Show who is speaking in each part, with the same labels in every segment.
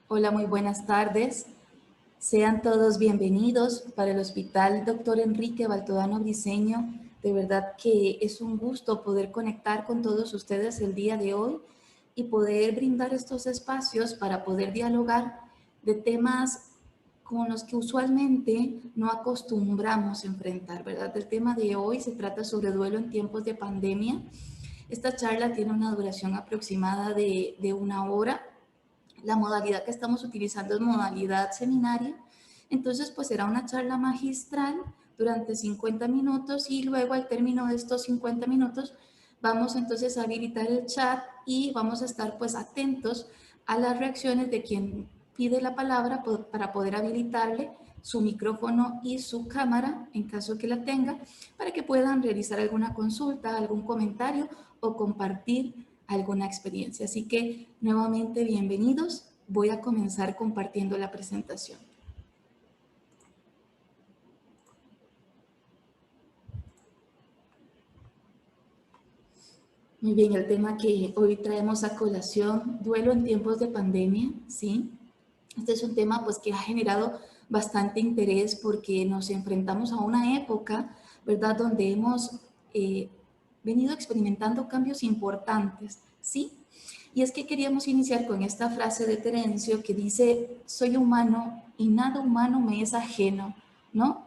Speaker 1: Hola, muy buenas tardes. Sean todos bienvenidos para el Hospital Dr. Enrique Baltodano Briceño. De verdad que es un gusto poder conectar con todos ustedes el día de hoy y poder brindar estos espacios para poder dialogar de temas con los que usualmente no acostumbramos enfrentar, ¿verdad? El tema de hoy se trata sobre duelo en tiempos de pandemia. Esta charla tiene una duración aproximada de 1 hora. La modalidad que estamos utilizando es modalidad seminario, entonces pues será una charla magistral durante 50 minutos y luego al término de estos 50 minutos vamos entonces a habilitar el chat y vamos a estar pues atentos a las reacciones de quien pide la palabra para poder habilitarle su micrófono y su cámara en caso que la tenga, para que puedan realizar alguna consulta, algún comentario o compartir alguna experiencia. Así que nuevamente bienvenidos. Voy a comenzar compartiendo la presentación. Muy bien, el tema que hoy traemos a colación, duelo en tiempos de pandemia, ¿sí? Este es un tema pues que ha generado bastante interés porque nos enfrentamos a una época, ¿verdad?, donde hemos venido experimentando cambios importantes, ¿sí? Y es que queríamos iniciar con esta frase de Terencio que dice, soy humano y nada humano me es ajeno, ¿no?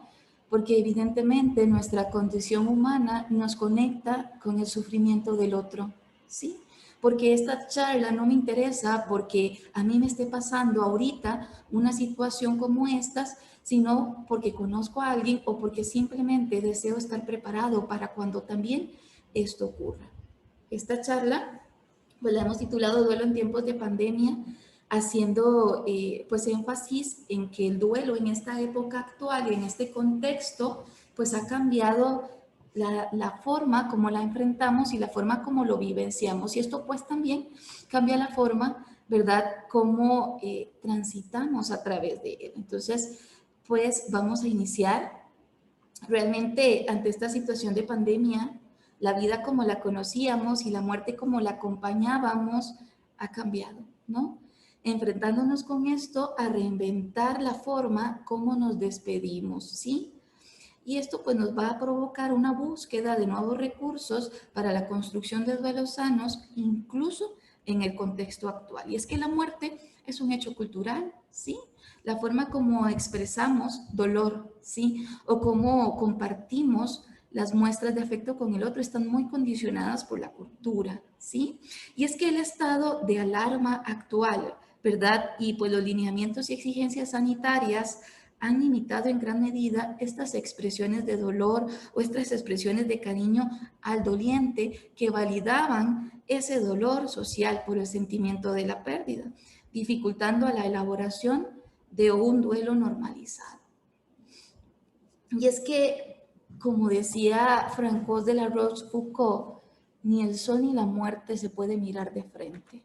Speaker 1: Porque evidentemente nuestra condición humana nos conecta con el sufrimiento del otro, ¿sí? Porque esta charla no me interesa porque a mí me esté pasando ahorita una situación como estas, sino porque conozco a alguien o porque simplemente deseo estar preparado para cuando también esto ocurra. Esta charla pues la hemos titulado Duelo en tiempos de pandemia, haciendo pues énfasis en que el duelo en esta época actual y en este contexto pues ha cambiado la forma como la enfrentamos y la forma como lo vivenciamos. Y esto pues también cambia la forma, ¿verdad?, como transitamos a través de él. Entonces, pues vamos a iniciar. Realmente ante esta situación de pandemia, la vida como la conocíamos y la muerte como la acompañábamos ha cambiado, ¿no? Enfrentándonos con esto a reinventar la forma como nos despedimos, ¿sí? Y esto pues nos va a provocar una búsqueda de nuevos recursos para la construcción de duelos sanos, incluso en el contexto actual. Y es que la muerte es un hecho cultural, ¿sí? La forma como expresamos dolor, ¿sí? O cómo compartimos las muestras de afecto con el otro están muy condicionadas por la cultura, ¿sí? Y es que el estado de alarma actual, ¿verdad? Y pues los lineamientos y exigencias sanitarias han limitado en gran medida estas expresiones de dolor o estas expresiones de cariño al doliente que validaban ese dolor social por el sentimiento de la pérdida, dificultando la elaboración de un duelo normalizado. Y es que, como decía Francois de la Rochefoucauld, ni el sol ni la muerte se puede mirar de frente.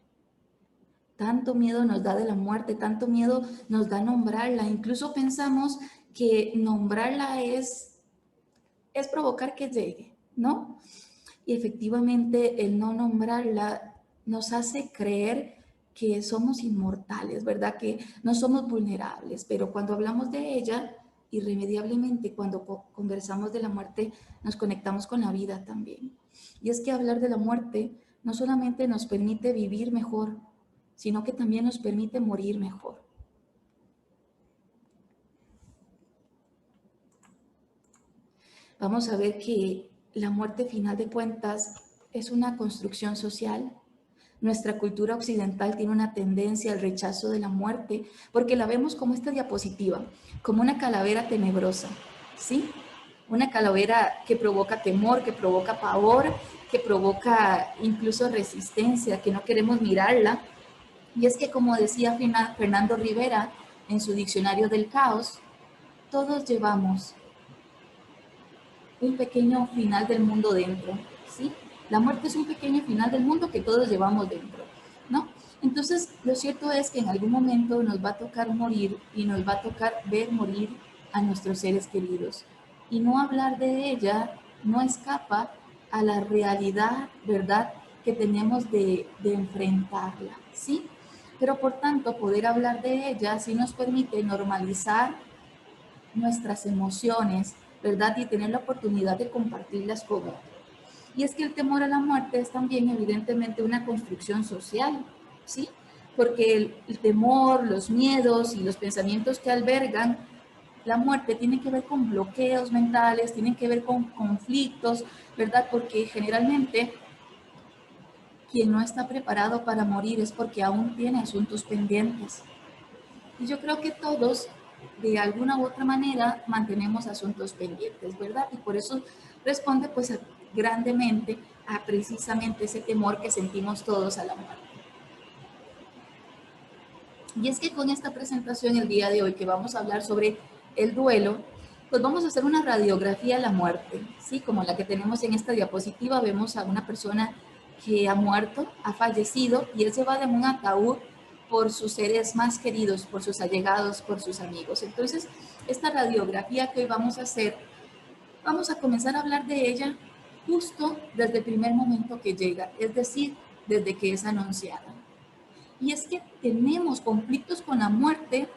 Speaker 1: Tanto miedo nos da de la muerte, tanto miedo nos da nombrarla. Incluso pensamos que nombrarla es provocar que llegue, ¿no? Y efectivamente el no nombrarla nos hace creer que somos inmortales, ¿verdad? Que no somos vulnerables, pero cuando hablamos de ella, irremediablemente, cuando conversamos de la muerte, nos conectamos con la vida también. Y es que hablar de la muerte no solamente nos permite vivir mejor, sino que también nos permite morir mejor. Vamos a ver que la muerte, final de cuentas, es una construcción social. Nuestra cultura occidental tiene una tendencia al rechazo de la muerte porque la vemos como esta diapositiva, como una calavera tenebrosa, ¿sí? Una calavera que provoca temor, que provoca pavor, que provoca incluso resistencia, que no queremos mirarla. Y es que, como decía Fernando Rivera en su Diccionario del Caos, todos llevamos un pequeño final del mundo dentro, ¿sí? La muerte es un pequeño final del mundo que todos llevamos dentro, ¿no? Entonces, lo cierto es que en algún momento nos va a tocar morir y nos va a tocar ver morir a nuestros seres queridos. Y no hablar de ella no escapa a la realidad, ¿verdad?, que tenemos de enfrentarla, ¿sí? pero por tanto poder hablar de ella sí nos permite normalizar nuestras emociones, ¿verdad? Y tener la oportunidad de compartirlas con otros. Y es que el temor a la muerte es también evidentemente una construcción social, ¿sí? Porque el temor, los miedos y los pensamientos que albergan la muerte tienen que ver con bloqueos mentales, tienen que ver con conflictos, ¿verdad? Porque generalmente quien no está preparado para morir es porque aún tiene asuntos pendientes. Y yo creo que todos, de alguna u otra manera, mantenemos asuntos pendientes, ¿verdad? Y por eso responde pues grandemente a precisamente ese temor que sentimos todos a la muerte. Y es que con esta presentación el día de hoy que vamos a hablar sobre el duelo, pues vamos a hacer una radiografía de la muerte, ¿sí? Como la que tenemos en esta diapositiva, vemos a una persona que ha muerto, ha fallecido y él se va de un ataúd por sus seres más queridos, por sus allegados, por sus amigos. Entonces, esta radiografía que hoy vamos a hacer, vamos a comenzar a hablar de ella justo desde el primer momento que llega, es decir, desde que es anunciada. Y es que tenemos conflictos con la muerte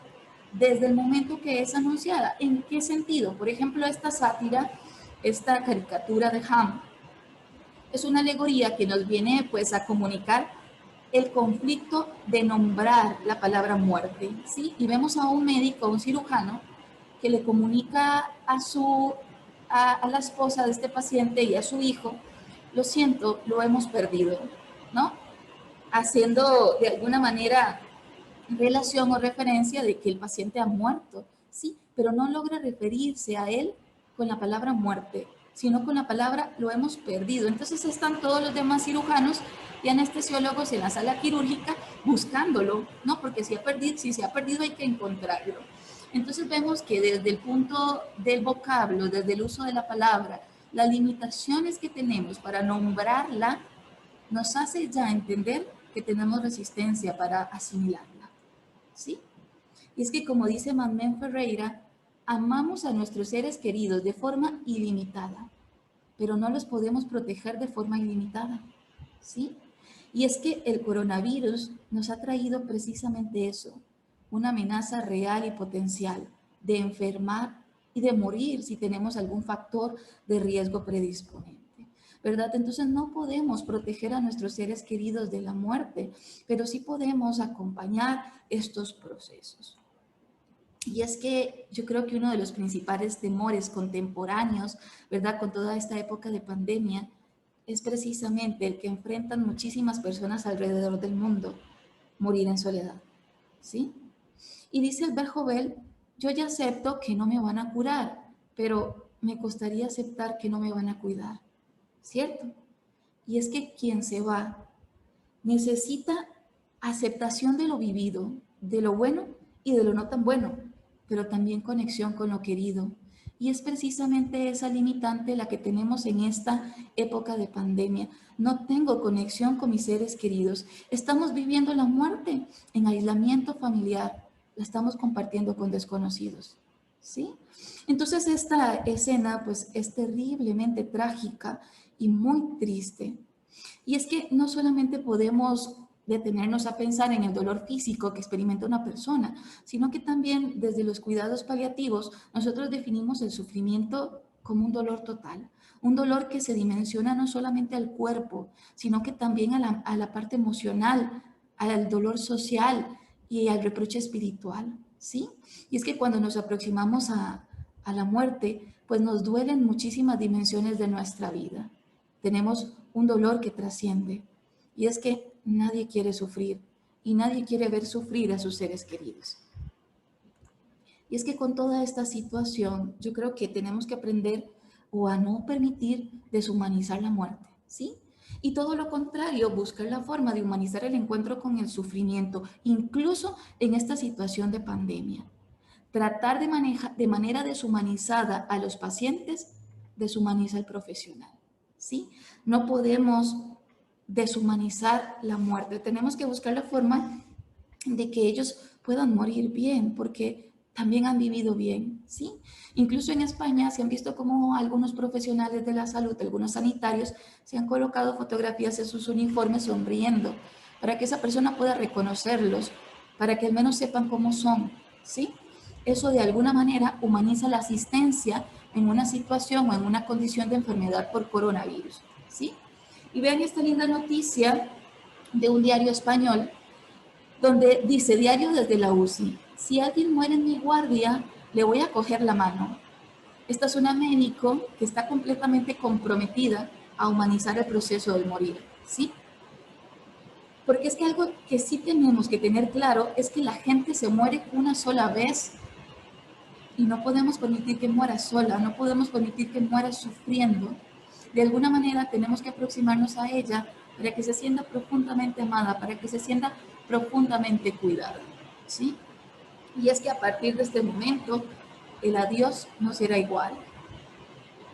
Speaker 1: desde el momento que es anunciada. ¿En qué sentido? Por ejemplo, esta sátira, esta caricatura de Ham, es una alegoría que nos viene pues a comunicar el conflicto de nombrar la palabra muerte, ¿sí? Y vemos a un médico, a un cirujano, que le comunica a la esposa de este paciente y a su hijo, lo siento, lo hemos perdido, ¿no? Haciendo de alguna manera relación o referencia de que el paciente ha muerto, sí, pero no logra referirse a él con la palabra muerte, sino con la palabra lo hemos perdido. Entonces están todos los demás cirujanos y anestesiólogos en la sala quirúrgica buscándolo, ¿no? Porque si se ha perdido hay que encontrarlo. Entonces vemos que desde el punto del vocablo, desde el uso de la palabra, las limitaciones que tenemos para nombrarla nos hace ya entender que tenemos resistencia para asimilarla, ¿sí? Y es que como dice Manuel Ferreira, amamos a nuestros seres queridos de forma ilimitada, pero no los podemos proteger de forma ilimitada, ¿sí? Y es que el coronavirus nos ha traído precisamente eso, una amenaza real y potencial de enfermar y de morir si tenemos algún factor de riesgo predisponente. ¿Verdad? Entonces no podemos proteger a nuestros seres queridos de la muerte, pero sí podemos acompañar estos procesos. Y es que yo creo que uno de los principales temores contemporáneos, ¿verdad? Con toda esta época de pandemia, es precisamente el que enfrentan muchísimas personas alrededor del mundo, morir en soledad, ¿sí? Y dice Albert Joubel, yo ya acepto que no me van a curar, pero me costaría aceptar que no me van a cuidar, ¿cierto? Y es que quien se va necesita aceptación de lo vivido, de lo bueno y de lo no tan bueno, pero también conexión con lo querido. Y es precisamente esa limitante la que tenemos en esta época de pandemia. No tengo conexión con mis seres queridos. Estamos viviendo la muerte en aislamiento familiar. La estamos compartiendo con desconocidos. ¿Sí? Entonces esta escena pues es terriblemente trágica y muy triste. Y es que no solamente podemos detenernos a pensar en el dolor físico que experimenta una persona, sino que también desde los cuidados paliativos nosotros definimos el sufrimiento como un dolor total, un dolor que se dimensiona no solamente al cuerpo, sino que también a la parte emocional, al dolor social y al reproche espiritual, ¿sí? Y es que cuando nos aproximamos a la muerte, pues nos duelen muchísimas dimensiones de nuestra vida. Tenemos un dolor que trasciende y es que nadie quiere sufrir y nadie quiere ver sufrir a sus seres queridos. Y es que con toda esta situación yo creo que tenemos que aprender o a no permitir deshumanizar la muerte, ¿sí? Y todo lo contrario, buscar la forma de humanizar el encuentro con el sufrimiento, incluso en esta situación de pandemia. Tratar de manera deshumanizada a los pacientes deshumaniza al profesional, ¿sí? No podemos deshumanizar la muerte. Tenemos que buscar la forma de que ellos puedan morir bien, porque también han vivido bien, ¿sí? Incluso en España se han visto como algunos profesionales de la salud, algunos sanitarios, se han colocado fotografías en sus uniformes sonriendo, para que esa persona pueda reconocerlos, para que al menos sepan cómo son, ¿sí? Eso de alguna manera humaniza la asistencia en una situación o en una condición de enfermedad por coronavirus, ¿sí? Y vean esta linda noticia de un diario español donde dice: diario desde la UCI, si alguien muere en mi guardia, le voy a coger la mano. Esta es una médico que está completamente comprometida a humanizar el proceso del morir, ¿sí? Porque es que algo que sí tenemos que tener claro es que la gente se muere una sola vez y no podemos permitir que muera sola, no podemos permitir que muera sufriendo. De alguna manera tenemos que aproximarnos a ella para que se sienta profundamente amada, para que se sienta profundamente cuidada, ¿sí? Y es que a partir de este momento, el adiós no será igual.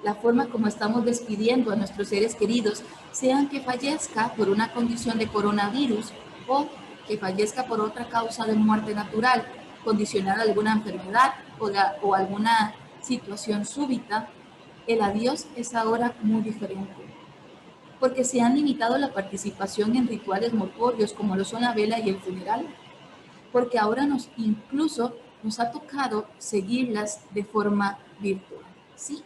Speaker 1: La forma como estamos despidiendo a nuestros seres queridos, sean que fallezca por una condición de coronavirus o que fallezca por otra causa de muerte natural, condicionada a alguna enfermedad o alguna situación súbita, el adiós es ahora muy diferente. Porque se han limitado la participación en rituales mortuorios como lo son la vela y el funeral, porque ahora incluso nos ha tocado seguirlas de forma virtual, ¿sí?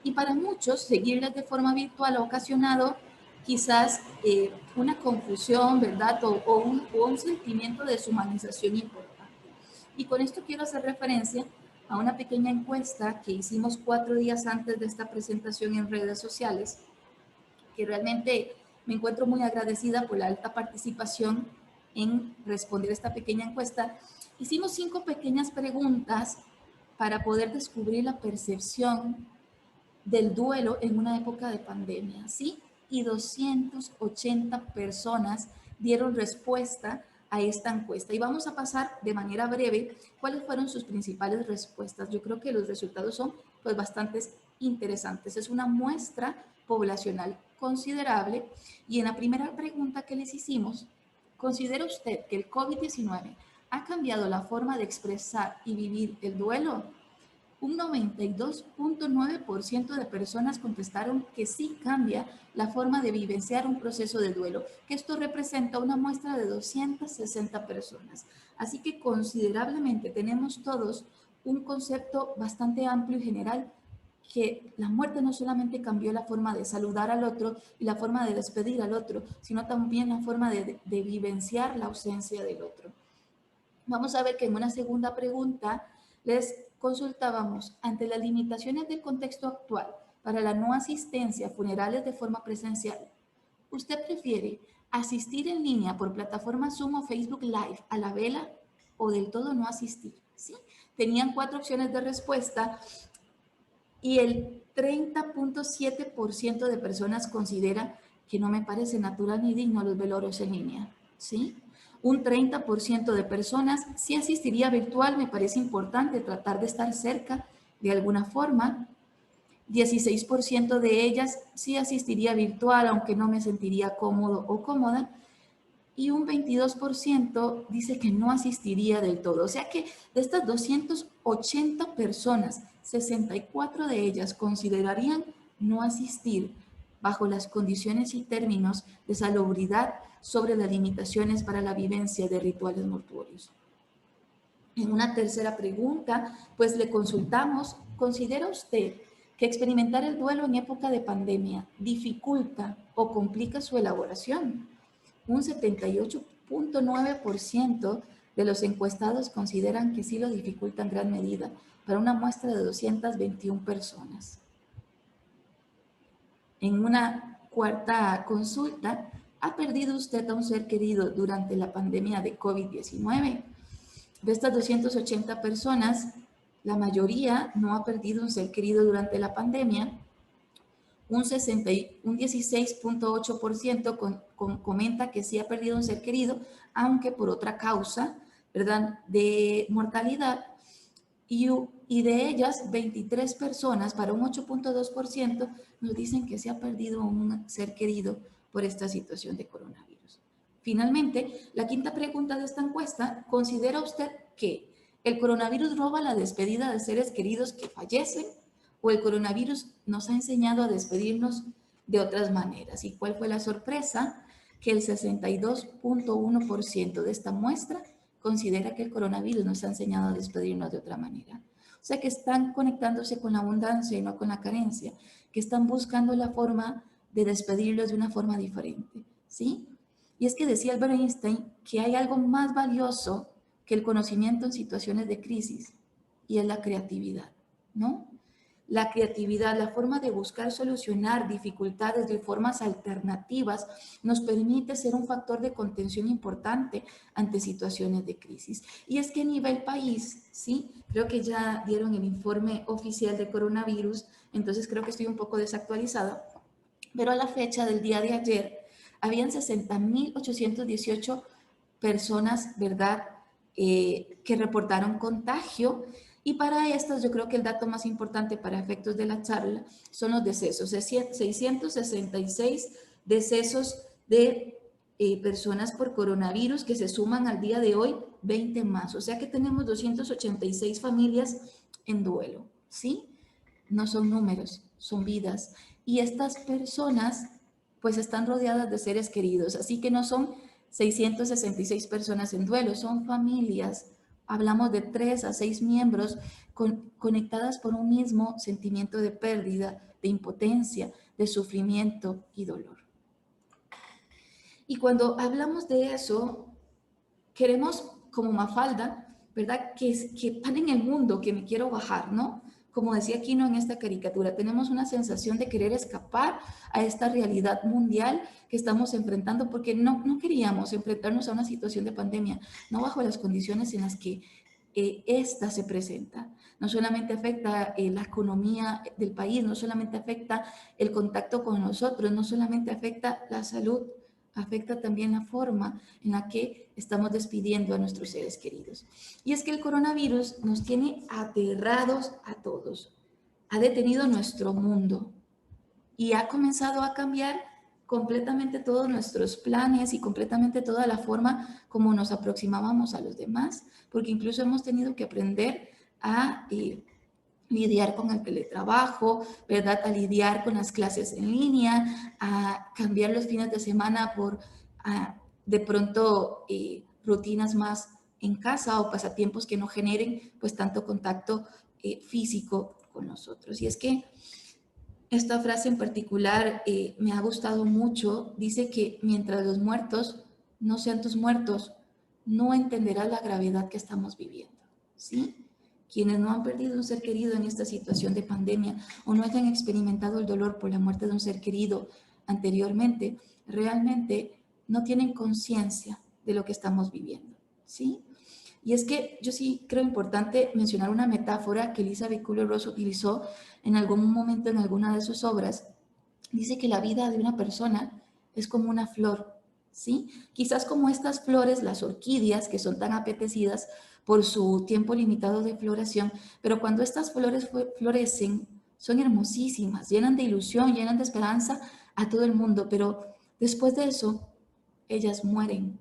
Speaker 1: Y para muchos, seguirlas de forma virtual ha ocasionado quizás una confusión, ¿verdad? O un sentimiento de deshumanización importante. Y con esto quiero hacer referencia a una pequeña encuesta que hicimos 4 días antes de esta presentación en redes sociales, que realmente me encuentro muy agradecida por la alta participación en responder esta pequeña encuesta. Hicimos 5 pequeñas preguntas para poder descubrir la percepción del duelo en una época de pandemia, ¿sí? Y 280 personas dieron respuesta a esta encuesta. Y vamos a pasar de manera breve cuáles fueron sus principales respuestas. Yo creo que los resultados son pues bastante interesantes. Es una muestra poblacional considerable. Y en la primera pregunta que les hicimos, ¿considera usted que el COVID-19 ha cambiado la forma de expresar y vivir el duelo? Un 92.9% de personas contestaron que sí cambia la forma de vivenciar un proceso de duelo, que esto representa una muestra de 260 personas. Así que considerablemente tenemos todos un concepto bastante amplio y general, que la muerte no solamente cambió la forma de saludar al otro y la forma de despedir al otro, sino también la forma de vivenciar la ausencia del otro. Vamos a ver que en una segunda pregunta les consultábamos: ante las limitaciones del contexto actual para la no asistencia a funerales de forma presencial, ¿usted prefiere asistir en línea por plataforma Zoom o Facebook Live a la vela o del todo no asistir? ¿Sí? Tenían 4 opciones de respuesta y el 30.7% de personas considera que no me parece natural ni digno los velorios en línea, ¿sí? Un 30% de personas sí asistiría virtual, me parece importante tratar de estar cerca de alguna forma. 16% de ellas sí asistiría virtual, aunque no me sentiría cómodo o cómoda. Y un 22% dice que no asistiría del todo. O sea que de estas 280 personas, 64 de ellas considerarían no asistir bajo las condiciones y términos de salubridad sobre las limitaciones para la vivencia de rituales mortuorios. En una tercera pregunta, pues le consultamos: ¿considera usted que experimentar el duelo en época de pandemia dificulta o complica su elaboración? Un 78.9% de los encuestados consideran que sí lo dificulta en gran medida, para una muestra de 221 personas. En una cuarta consulta, ¿ha perdido usted a un ser querido durante la pandemia de COVID-19? De estas 280 personas, la mayoría no ha perdido un ser querido durante la pandemia. Un 16.8% comenta que sí ha perdido un ser querido, aunque por otra causa, ¿verdad?, de mortalidad. Y de ellas, 23 personas, para un 8.2%, nos dicen que se ha perdido un ser querido por esta situación de coronavirus. Finalmente, la quinta pregunta de esta encuesta: ¿considera usted que el coronavirus roba la despedida de seres queridos que fallecen, o el coronavirus nos ha enseñado a despedirnos de otras maneras? ¿Y cuál fue la sorpresa? que el 62.1% de esta muestra considera que el coronavirus nos ha enseñado a despedirnos de otra manera. O sea, que están conectándose con la abundancia y no con la carencia, que están buscando la forma de despedirlos de una forma diferente, ¿sí? Y es que decía Albert Einstein que hay algo más valioso que el conocimiento en situaciones de crisis, y es la creatividad, ¿no? La creatividad, la forma de buscar solucionar dificultades de formas alternativas, nos permite ser un factor de contención importante ante situaciones de crisis. Y es que a nivel país, ¿sí? Creo que ya dieron el informe oficial de coronavirus, entonces creo que estoy un poco desactualizada, pero a la fecha del día de ayer, habían 60.818 personas, ¿verdad?, que reportaron contagio. Y para estas, yo creo que el dato más importante para efectos de la charla son los decesos. 666 decesos de personas por coronavirus que se suman al día de hoy 20 más. O sea que tenemos 286 familias en duelo, ¿sí? No son números, son vidas. Y estas personas pues están rodeadas de seres queridos, así que no son 666 personas en duelo, son familias. Hablamos de 3 a 6 miembros conectadas por un mismo sentimiento de pérdida, de impotencia, de sufrimiento y dolor. Y cuando hablamos de eso, queremos como Mafalda, ¿verdad? Que paren el mundo, que me quiero bajar, ¿no? Como decía Quino en esta caricatura, tenemos una sensación de querer escapar a esta realidad mundial que estamos enfrentando porque no queríamos enfrentarnos a una situación de pandemia, no bajo las condiciones en las que esta se presenta. No solamente afecta la economía del país, no solamente afecta el contacto con nosotros, no solamente afecta la salud, afecta también la forma en la que estamos despidiendo a nuestros seres queridos. Y es que el coronavirus nos tiene aterrados a todos, ha detenido nuestro mundo y ha comenzado a cambiar completamente todos nuestros planes y completamente toda la forma como nos aproximábamos a los demás, porque incluso hemos tenido que aprender a lidiar con el teletrabajo, ¿verdad? A lidiar con las clases en línea, a cambiar los fines de semana por de pronto rutinas más en casa o pasatiempos que no generen pues tanto contacto físico con nosotros. Y es que esta frase en particular me ha gustado mucho. Dice que mientras los muertos no sean tus muertos, no entenderás la gravedad que estamos viviendo, ¿sí? Quienes no han perdido un ser querido en esta situación de pandemia o no hayan experimentado el dolor por la muerte de un ser querido anteriormente, realmente no tienen conciencia de lo que estamos viviendo, ¿sí? Y es que yo sí creo importante mencionar una metáfora que Elizabeth Kubler-Ross utilizó en algún momento en alguna de sus obras. Dice que la vida de una persona es como una flor, ¿sí? Quizás como estas flores, las orquídeas, que son tan apetecidas por su tiempo limitado de floración, pero cuando estas flores florecen, son hermosísimas, llenan de ilusión, llenan de esperanza a todo el mundo, pero después de eso, ellas mueren,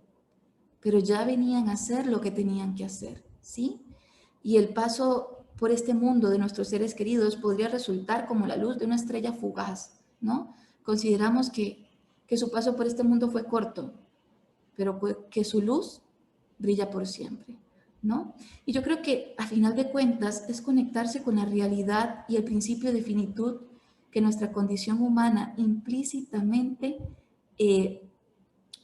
Speaker 1: pero ya venían a hacer lo que tenían que hacer, ¿sí? Y el paso por este mundo de nuestros seres queridos podría resultar como la luz de una estrella fugaz, ¿no? Consideramos que su paso por este mundo fue corto, pero que su luz brilla por siempre, ¿no? Y yo creo que a final de cuentas es conectarse con la realidad y el principio de finitud que nuestra condición humana implícitamente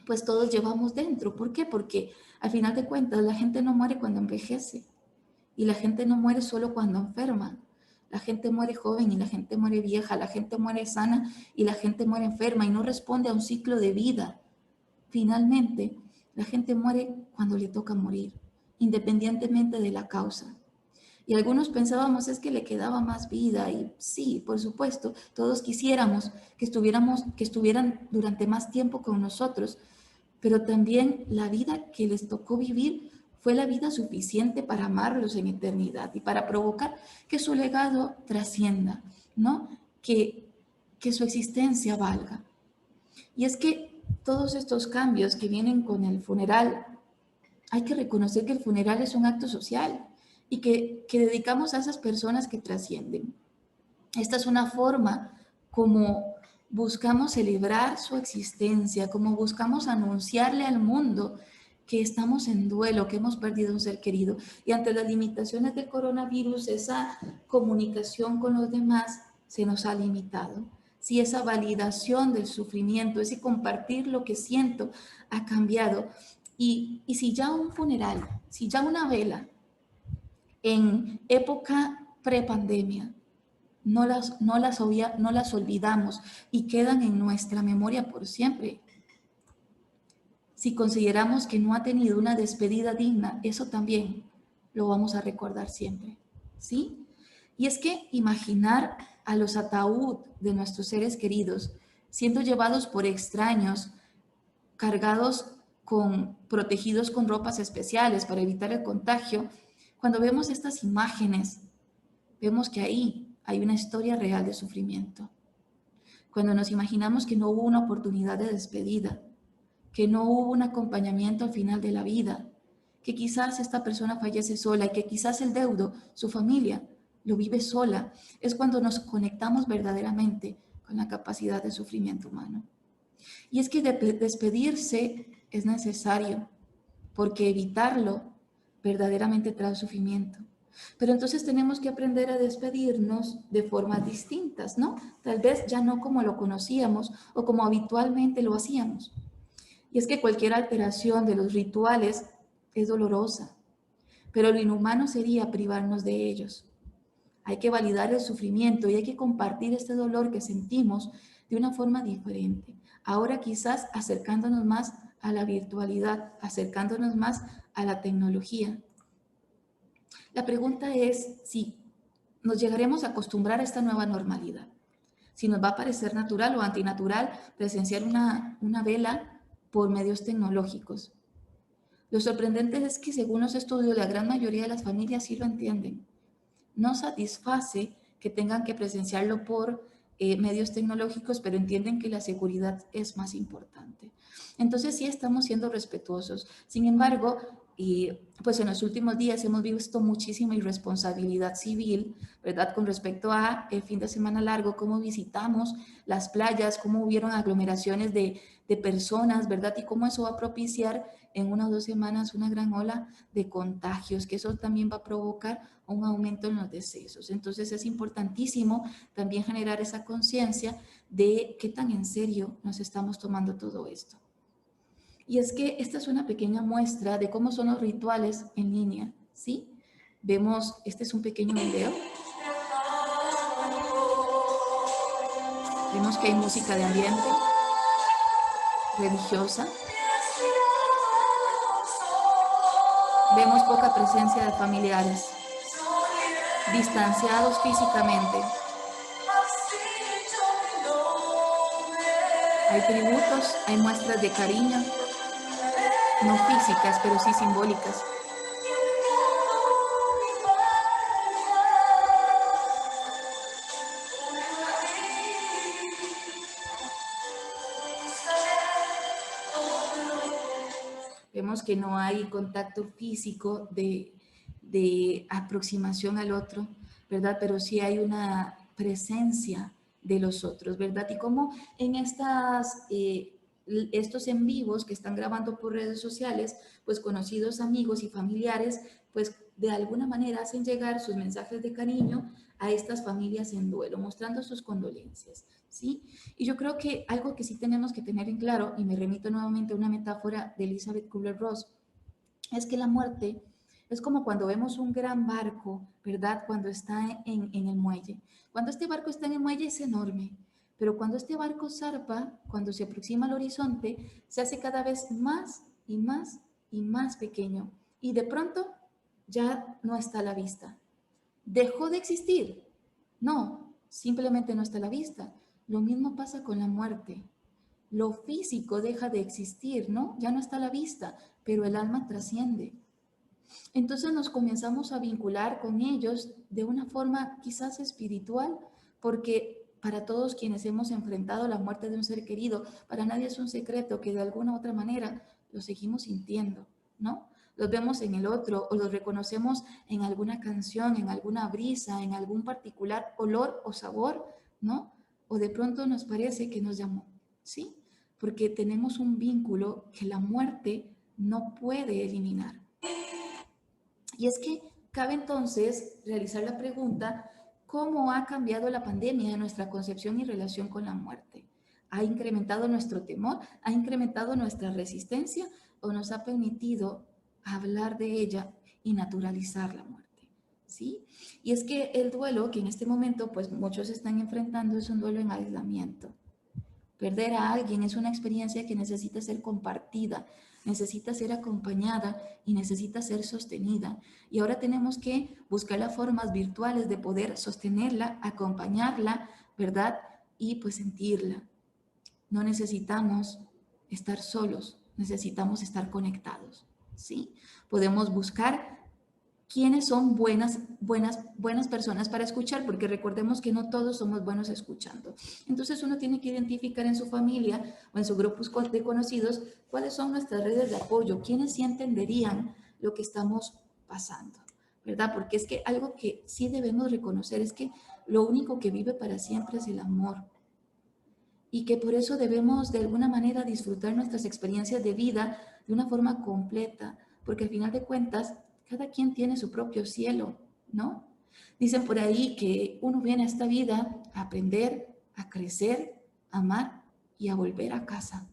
Speaker 1: pues todos llevamos dentro. ¿Por qué? Porque al final de cuentas la gente no muere cuando envejece y la gente no muere solo cuando enferma. La gente muere joven y la gente muere vieja, la gente muere sana y la gente muere enferma y no responde a un ciclo de vida. Finalmente, la gente muere cuando le toca morir, independientemente de la causa. Y algunos pensábamos es que le quedaba más vida y sí, por supuesto, todos quisiéramos que estuvieran durante más tiempo con nosotros, pero también la vida que les tocó vivir fue la vida suficiente para amarlos en eternidad y para provocar que su legado trascienda, ¿no? Que su existencia valga. Y es que todos estos cambios que vienen con el funeral, hay que reconocer que el funeral es un acto social y que dedicamos a esas personas que trascienden. Esta es una forma como buscamos celebrar su existencia, como buscamos anunciarle al mundo que estamos en duelo, que hemos perdido un ser querido. Y ante las limitaciones del coronavirus, esa comunicación con los demás se nos ha limitado. Si esa validación del sufrimiento, ese compartir lo que siento ha cambiado. Y si ya un funeral, si ya una vela en época prepandemia, no las olvidamos y quedan en nuestra memoria por siempre. Si consideramos que no ha tenido una despedida digna, eso también lo vamos a recordar siempre, ¿sí? Y es que imaginar a los ataúd de nuestros seres queridos siendo llevados por extraños, cargados protegidos con ropas especiales para evitar el contagio, cuando vemos estas imágenes, vemos que ahí hay una historia real de sufrimiento. Cuando nos imaginamos que no hubo una oportunidad de despedida, que no hubo un acompañamiento al final de la vida, que quizás esta persona fallece sola y que quizás el deudo, su familia, lo vive sola, es cuando nos conectamos verdaderamente con la capacidad de sufrimiento humano. Y es que despedirse es necesario, porque evitarlo verdaderamente trae sufrimiento. Pero entonces tenemos que aprender a despedirnos de formas distintas, ¿no? Tal vez ya no como lo conocíamos o como habitualmente lo hacíamos. Y es que cualquier alteración de los rituales es dolorosa, pero lo inhumano sería privarnos de ellos. Hay que validar el sufrimiento y hay que compartir este dolor que sentimos de una forma diferente. Ahora quizás acercándonos más a la virtualidad, acercándonos más a la tecnología. La pregunta es si nos llegaremos a acostumbrar a esta nueva normalidad, si nos va a parecer natural o antinatural presenciar una vela por medios tecnológicos. Lo sorprendente es que según los estudios la gran mayoría de las familias sí lo entienden. No satisface que tengan que presenciarlo por medios tecnológicos, pero entienden que la seguridad es más importante. Entonces sí estamos siendo respetuosos. Sin embargo, pues en los últimos días hemos visto muchísima irresponsabilidad civil, ¿verdad? Con respecto a el fin de semana largo, cómo visitamos las playas, cómo hubieron aglomeraciones de personas, ¿verdad? Y cómo eso va a propiciar en 1 o 2 semanas una gran ola de contagios, que eso también va a provocar un aumento en los decesos. Entonces es importantísimo también generar esa conciencia de qué tan en serio nos estamos tomando todo esto. Y es que esta es una pequeña muestra de cómo son los rituales en línea, ¿sí? Vemos, este es un pequeño video. Vemos que hay música de ambiente, religiosa. Vemos poca presencia de familiares, distanciados físicamente. Hay tributos, hay muestras de cariño, no físicas, pero sí simbólicas. Vemos que no hay contacto físico de aproximación al otro, ¿verdad? Pero sí hay una presencia de los otros, ¿verdad? Y como en estos en vivos que están grabando por redes sociales, pues conocidos amigos y familiares, pues de alguna manera hacen llegar sus mensajes de cariño a estas familias en duelo, mostrando sus condolencias, ¿sí? Y yo creo que algo que sí tenemos que tener en claro, y me remito nuevamente a una metáfora de Elizabeth Kubler-Ross, es que la muerte es como cuando vemos un gran barco, ¿verdad? Cuando está en el muelle. Cuando este barco está en el muelle es enorme, pero cuando este barco zarpa, cuando se aproxima al horizonte, se hace cada vez más y más y más pequeño. Y de pronto ya no está a la vista. ¿Dejó de existir? No, simplemente no está a la vista. Lo mismo pasa con la muerte. Lo físico deja de existir, ¿no? Ya no está a la vista, pero el alma trasciende. Entonces nos comenzamos a vincular con ellos de una forma quizás espiritual, porque para todos quienes hemos enfrentado la muerte de un ser querido, para nadie es un secreto que de alguna u otra manera lo seguimos sintiendo, ¿no? Los vemos en el otro o los reconocemos en alguna canción, en alguna brisa, en algún particular olor o sabor, ¿no? o de pronto nos parece que nos llamó, ¿sí? Porque tenemos un vínculo que la muerte no puede eliminar. Y es que cabe entonces realizar la pregunta, ¿cómo ha cambiado la pandemia nuestra concepción y relación con la muerte? ¿Ha incrementado nuestro temor? ¿Ha incrementado nuestra resistencia? ¿O nos ha permitido hablar de ella y naturalizar la muerte? ¿Sí? Y es que el duelo que en este momento pues muchos están enfrentando es un duelo en aislamiento. Perder a alguien es una experiencia que necesita ser compartida, necesita ser acompañada y necesita ser sostenida. Y ahora tenemos que buscar las formas virtuales de poder sostenerla, acompañarla, ¿verdad? Y pues sentirla. No necesitamos estar solos, necesitamos estar conectados, ¿sí? Podemos buscar quiénes son buenas personas para escuchar, porque recordemos que no todos somos buenos escuchando. Entonces uno tiene que identificar en su familia o en su grupo de conocidos cuáles son nuestras redes de apoyo, quiénes sí entenderían lo que estamos pasando, ¿verdad? Porque es que algo que sí debemos reconocer es que lo único que vive para siempre es el amor y que por eso debemos de alguna manera disfrutar nuestras experiencias de vida de una forma completa, porque al final de cuentas, cada quien tiene su propio cielo, ¿no? Dicen por ahí que uno viene a esta vida a aprender, a crecer, a amar y a volver a casa.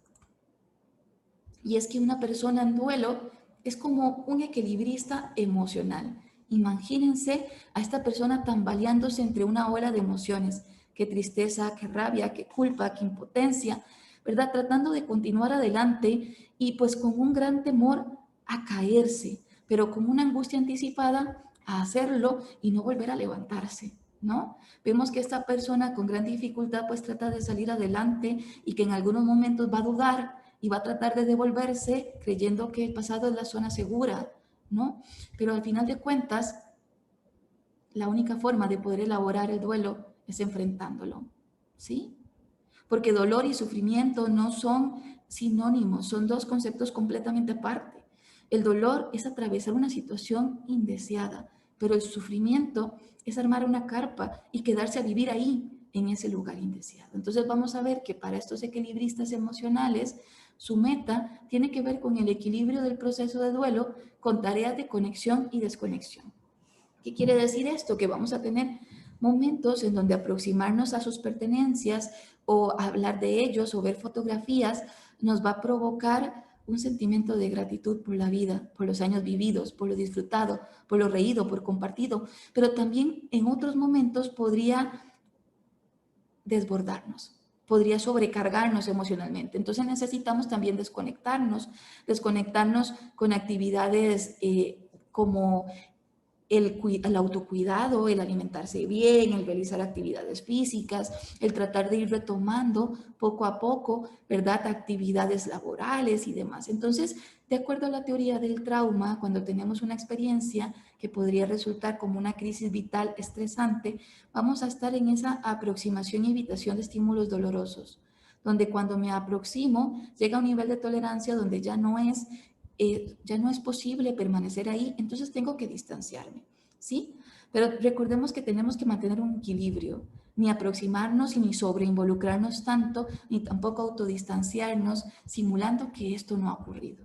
Speaker 1: Y es que una persona en duelo es como un equilibrista emocional. Imagínense a esta persona tambaleándose entre una ola de emociones, qué tristeza, qué rabia, qué culpa, qué impotencia, ¿verdad? Tratando de continuar adelante y pues con un gran temor a caerse, pero con una angustia anticipada a hacerlo y no volver a levantarse, ¿no? Vemos que esta persona con gran dificultad pues trata de salir adelante y que en algunos momentos va a dudar y va a tratar de devolverse creyendo que el pasado es la zona segura, ¿no? Pero al final de cuentas, la única forma de poder elaborar el duelo es enfrentándolo, ¿sí? Porque dolor y sufrimiento no son sinónimos, son dos conceptos completamente aparte. El dolor es atravesar una situación indeseada, pero el sufrimiento es armar una carpa y quedarse a vivir ahí, en ese lugar indeseado. Entonces vamos a ver que para estos equilibristas emocionales, su meta tiene que ver con el equilibrio del proceso de duelo con tareas de conexión y desconexión. ¿Qué quiere decir esto? Que vamos a tener momentos en donde aproximarnos a sus pertenencias o hablar de ellos o ver fotografías nos va a provocar un sentimiento de gratitud por la vida, por los años vividos, por lo disfrutado, por lo reído, por compartido, pero también en otros momentos podría desbordarnos, podría sobrecargarnos emocionalmente. Entonces necesitamos también desconectarnos con actividades como el autocuidado, el alimentarse bien, el realizar actividades físicas, el tratar de ir retomando poco a poco, ¿verdad? Actividades laborales y demás. Entonces, de acuerdo a la teoría del trauma, cuando tenemos una experiencia que podría resultar como una crisis vital estresante, vamos a estar en esa aproximación y evitación de estímulos dolorosos, donde cuando me aproximo llega a un nivel de tolerancia donde ya no es posible permanecer ahí, entonces tengo que distanciarme, ¿sí? Pero recordemos que tenemos que mantener un equilibrio, ni aproximarnos ni sobreinvolucrarnos tanto, ni tampoco autodistanciarnos simulando que esto no ha ocurrido.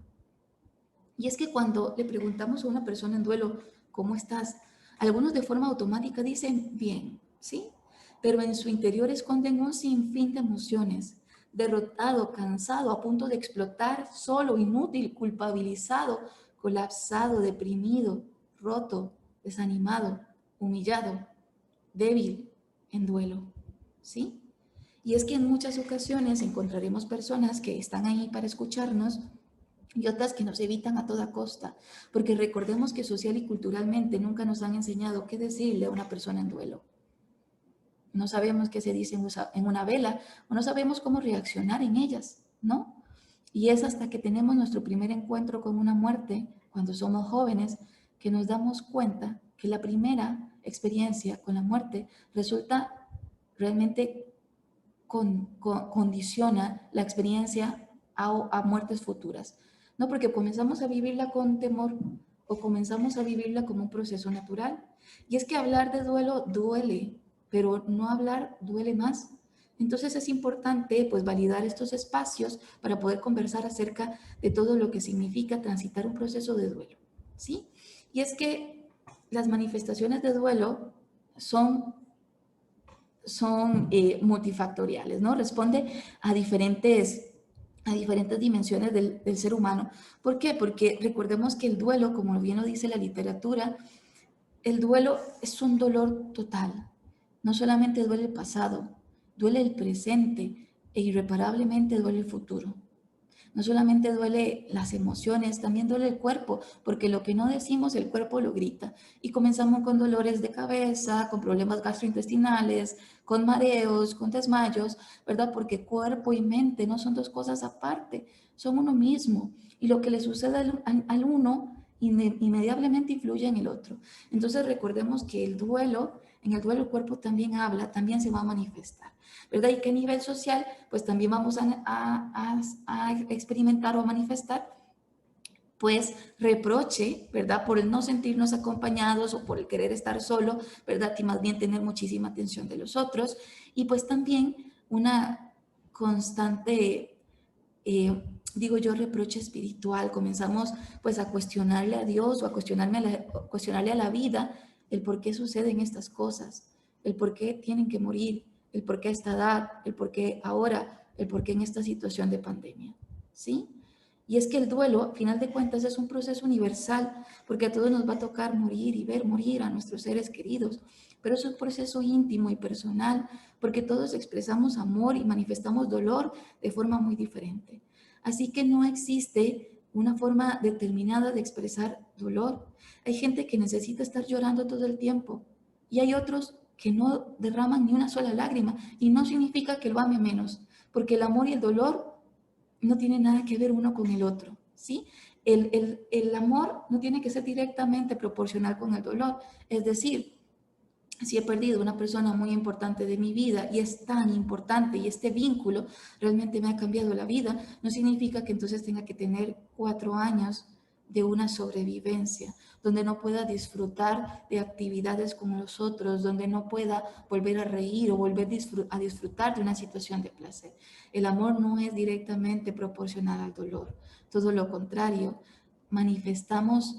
Speaker 1: Y es que cuando le preguntamos a una persona en duelo, ¿cómo estás? Algunos de forma automática dicen, bien, ¿sí? Pero en su interior esconden un sinfín de emociones, derrotado, cansado, a punto de explotar, solo, inútil, culpabilizado, colapsado, deprimido, roto, desanimado, humillado, débil, en duelo, ¿sí? Y es que en muchas ocasiones encontraremos personas que están ahí para escucharnos y otras que nos evitan a toda costa, porque recordemos que social y culturalmente nunca nos han enseñado qué decirle a una persona en duelo. No sabemos qué se dice en una vela o no sabemos cómo reaccionar en ellas, ¿no? Y es hasta que tenemos nuestro primer encuentro con una muerte, cuando somos jóvenes, que nos damos cuenta que la primera experiencia con la muerte resulta realmente condiciona la experiencia a muertes futuras. No, porque comenzamos a vivirla con temor o comenzamos a vivirla como un proceso natural. Y es que hablar de duelo duele, pero no hablar duele más. Entonces es importante pues validar estos espacios para poder conversar acerca de todo lo que significa transitar un proceso de duelo, ¿sí? Y es que las manifestaciones de duelo son multifactoriales, ¿no? Responde a diferentes dimensiones del ser humano. ¿Por qué? Porque recordemos que el duelo, como bien lo dice la literatura, el duelo es un dolor total. No solamente duele el pasado, duele el presente e irreparablemente duele el futuro. No solamente duele las emociones, también duele el cuerpo, porque lo que no decimos el cuerpo lo grita. Y comenzamos con dolores de cabeza, con problemas gastrointestinales, con mareos, con desmayos, ¿verdad? Porque cuerpo y mente no son dos cosas aparte, son uno mismo. Y lo que le sucede al uno inmediatamente influye en el otro. Entonces recordemos que en el duelo el cuerpo también habla, también se va a manifestar. ¿Verdad? Y que a nivel social, pues también vamos a experimentar o a manifestar, pues reproche, ¿verdad? Por el no sentirnos acompañados o por el querer estar solo, ¿verdad? Y más bien tener muchísima atención de los otros. Y pues también una constante, digo yo, reproche espiritual. Comenzamos pues a cuestionarle a Dios o a cuestionarle a la vida el por qué suceden estas cosas, el por qué tienen que morir, el por qué a esta edad, el por qué ahora, el por qué en esta situación de pandemia, ¿sí? Y es que el duelo, a final de cuentas, es un proceso universal, porque a todos nos va a tocar morir y ver morir a nuestros seres queridos, pero es un proceso íntimo y personal, porque todos expresamos amor y manifestamos dolor de forma muy diferente. Así que no existe una forma determinada de expresar dolor. Hay gente que necesita estar llorando todo el tiempo y hay otros que no derraman ni una sola lágrima, y no significa que lo ame menos, porque el amor y el dolor no tienen nada que ver uno con el otro, ¿sí? El amor no tiene que ser directamente proporcional con el dolor. Es decir, si he perdido una persona muy importante de mi vida y es tan importante y este vínculo realmente me ha cambiado la vida, no significa que entonces tenga que tener 4 años de una sobrevivencia, donde no pueda disfrutar de actividades con los otros, donde no pueda volver a reír o volver a disfrutar de una situación de placer. El amor no es directamente proporcional al dolor, todo lo contrario, manifestamos,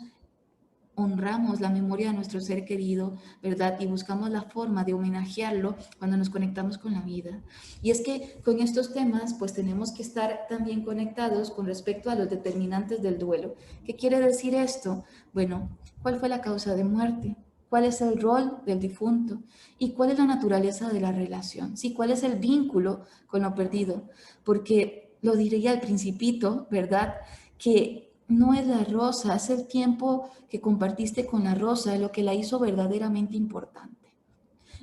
Speaker 1: honramos la memoria de nuestro ser querido, ¿verdad? Y buscamos la forma de homenajearlo cuando nos conectamos con la vida. Y es que con estos temas, pues tenemos que estar también conectados con respecto a los determinantes del duelo. ¿Qué quiere decir esto? Bueno, ¿cuál fue la causa de muerte? ¿Cuál es el rol del difunto? ¿Y cuál es la naturaleza de la relación? Sí, ¿cuál es el vínculo con lo perdido? Porque lo diría al principito, ¿verdad? Que no es la rosa, es el tiempo que compartiste con la rosa lo que la hizo verdaderamente importante.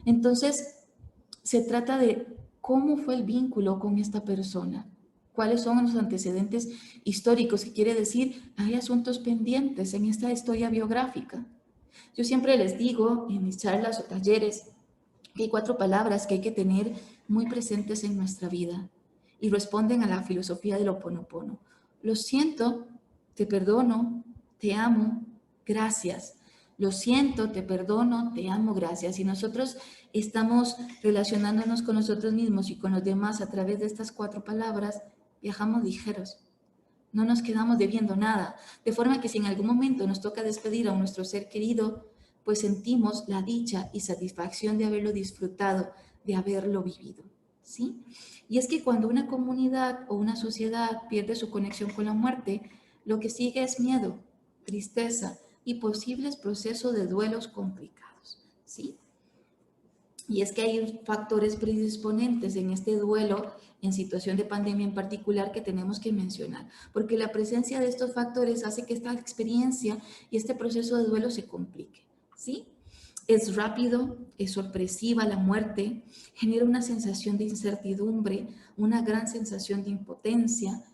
Speaker 1: Entonces, se trata de cómo fue el vínculo con esta persona, cuáles son los antecedentes históricos, que quiere decir, hay asuntos pendientes en esta historia biográfica. Yo siempre les digo en mis charlas o talleres que hay 4 palabras que hay que tener muy presentes en nuestra vida y responden a la filosofía del Ho Oponopono. Lo siento, te perdono, te amo, gracias. Lo siento, te perdono, te amo, gracias. Y nosotros estamos relacionándonos con nosotros mismos y con los demás a través de estas 4 palabras, viajamos ligeros. No nos quedamos debiendo nada, de forma que si en algún momento nos toca despedir a nuestro ser querido, pues sentimos la dicha y satisfacción de haberlo disfrutado, de haberlo vivido, ¿sí? Y es que cuando una comunidad o una sociedad pierde su conexión con la muerte, lo que sigue es miedo, tristeza y posibles procesos de duelos complicados, ¿sí? Y es que hay factores predisponentes en este duelo en situación de pandemia en particular que tenemos que mencionar, porque la presencia de estos factores hace que esta experiencia y este proceso de duelo se complique, ¿sí? Es rápido, es sorpresiva la muerte, genera una sensación de incertidumbre, una gran sensación de impotencia,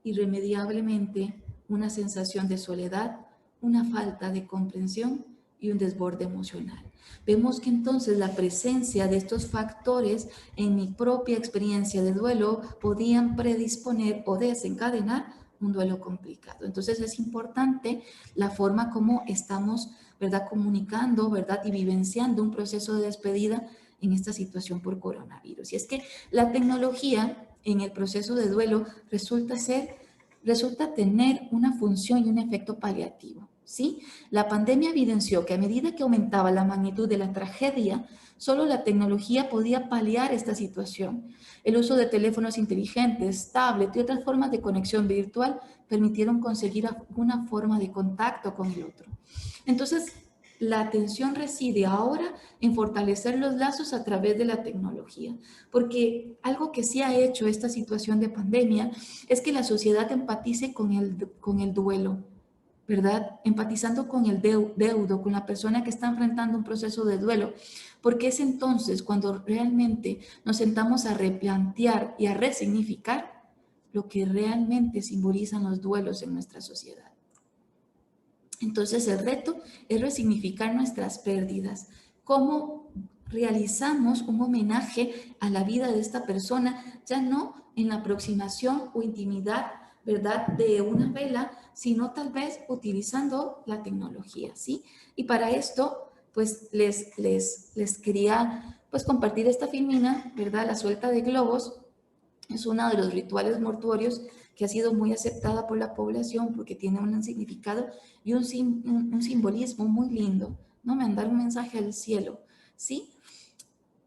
Speaker 1: irremediablemente una sensación de soledad, una falta de comprensión y un desborde emocional. Vemos que entonces la presencia de estos factores en mi propia experiencia de duelo podían predisponer o desencadenar un duelo complicado. Entonces es importante la forma como estamos, ¿verdad?, comunicando, ¿verdad?, y vivenciando un proceso de despedida en esta situación por coronavirus. Y es que la tecnología en el proceso de duelo resulta tener una función y un efecto paliativo, ¿sí? La pandemia evidenció que a medida que aumentaba la magnitud de la tragedia, solo la tecnología podía paliar esta situación. El uso de teléfonos inteligentes, tablet y otras formas de conexión virtual permitieron conseguir una forma de contacto con el otro. Entonces, la atención reside ahora en fortalecer los lazos a través de la tecnología, porque algo que sí ha hecho esta situación de pandemia es que la sociedad empatice con el duelo, ¿verdad? Empatizando con el deudo, con la persona que está enfrentando un proceso de duelo, porque es entonces cuando realmente nos sentamos a replantear y a resignificar lo que realmente simbolizan los duelos en nuestra sociedad. Entonces el reto es resignificar nuestras pérdidas. ¿Cómo realizamos un homenaje a la vida de esta persona? Ya no en la aproximación o intimidad, ¿verdad?, de una vela, sino tal vez utilizando la tecnología, ¿sí? Y para esto, pues les quería pues compartir esta filmina, ¿verdad? La suelta de globos es uno de los rituales mortuorios que ha sido muy aceptada por la población porque tiene un significado y un simbolismo muy lindo, ¿no? Mandar un mensaje al cielo, ¿sí?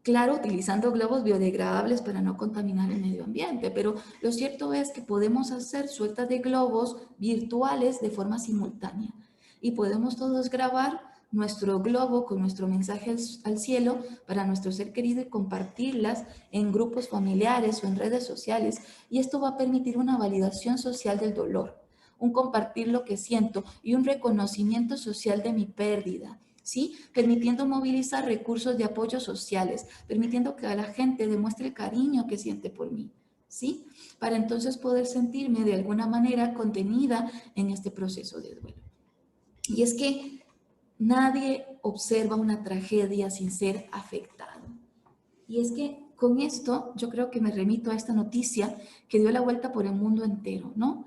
Speaker 1: Claro, utilizando globos biodegradables para no contaminar el medio ambiente, pero lo cierto es que podemos hacer sueltas de globos virtuales de forma simultánea y podemos todos grabar nuestro globo con nuestro mensaje al cielo para nuestro ser querido y compartirlas en grupos familiares o en redes sociales. Y esto va a permitir una validación social del dolor, un compartir lo que siento y un reconocimiento social de mi pérdida, ¿sí? Permitiendo movilizar recursos de apoyo sociales, permitiendo que a la gente demuestre el cariño que siente por mí, ¿sí? Para entonces poder sentirme de alguna manera contenida en este proceso de duelo. Y es que nadie observa una tragedia sin ser afectado. Y es que con esto yo creo que me remito a esta noticia que dio la vuelta por el mundo entero, ¿no?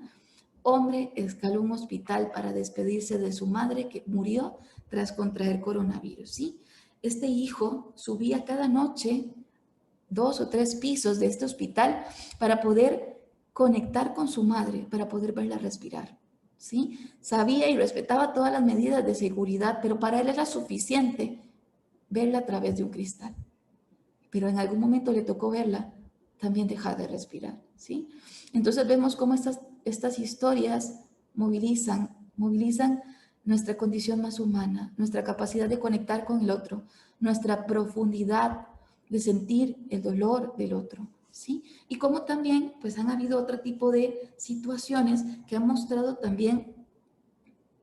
Speaker 1: Hombre escaló un hospital para despedirse de su madre que murió tras contraer coronavirus, ¿sí? Este hijo subía cada noche 2 o 3 pisos de este hospital para poder conectar con su madre, para poder verla respirar, ¿sí? Sabía y respetaba todas las medidas de seguridad, pero para él era suficiente verla a través de un cristal. Pero en algún momento le tocó verla también dejar de respirar, ¿sí? Entonces vemos cómo estas historias movilizan nuestra condición más humana, nuestra capacidad de conectar con el otro, nuestra profundidad de sentir el dolor del otro, ¿sí? Y cómo también, pues han habido otro tipo de situaciones que han mostrado también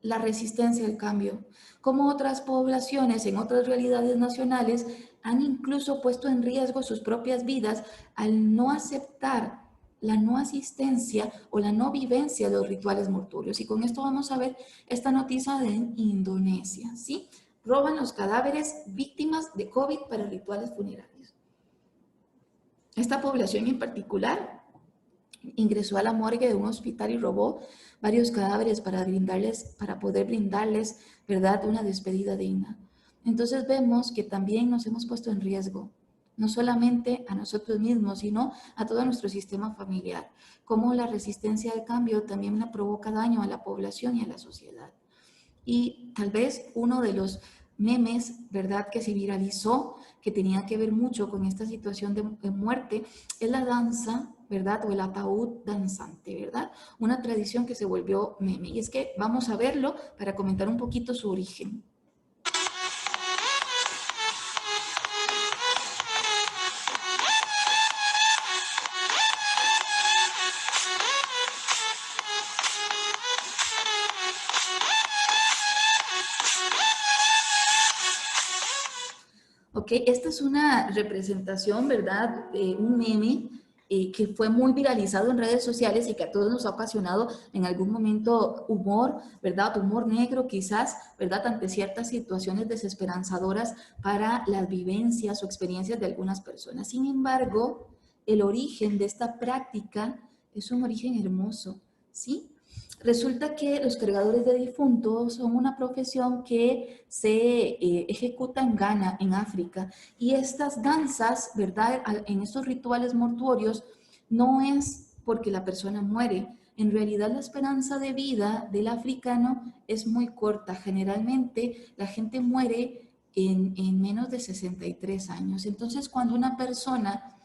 Speaker 1: la resistencia al cambio, como otras poblaciones en otras realidades nacionales han incluso puesto en riesgo sus propias vidas al no aceptar la no asistencia o la no vivencia de los rituales mortuorios. Y con esto vamos a ver esta noticia de Indonesia, ¿sí? Roban los cadáveres víctimas de COVID para rituales funerarios. Esta población en particular ingresó a la morgue de un hospital y robó varios cadáveres para poder brindarles, ¿verdad?, una despedida digna. Entonces vemos que también nos hemos puesto en riesgo, no solamente a nosotros mismos, sino a todo nuestro sistema familiar. Como la resistencia al cambio también le provoca daño a la población y a la sociedad. Y tal vez uno de los memes, ¿verdad?, que se viralizó, que tenía que ver mucho con esta situación de muerte, es la danza, ¿verdad?, o el ataúd danzante, ¿verdad? Una tradición que se volvió meme. Y es que vamos a verlo para comentar un poquito su origen. Ok, esta es una representación, ¿verdad? Un meme que fue muy viralizado en redes sociales y que a todos nos ha ocasionado en algún momento humor, ¿verdad? Humor negro quizás, ¿verdad? Ante ciertas situaciones desesperanzadoras para las vivencias o experiencias de algunas personas. Sin embargo, el origen de esta práctica es un origen hermoso, ¿sí? Resulta que los cargadores de difuntos son una profesión que se ejecuta en Ghana, en África, y estas danzas, ¿verdad? En estos rituales mortuorios, no es porque la persona muere. En realidad la esperanza de vida del africano es muy corta. Generalmente la gente muere en menos de 63 años. Entonces, cuando una persona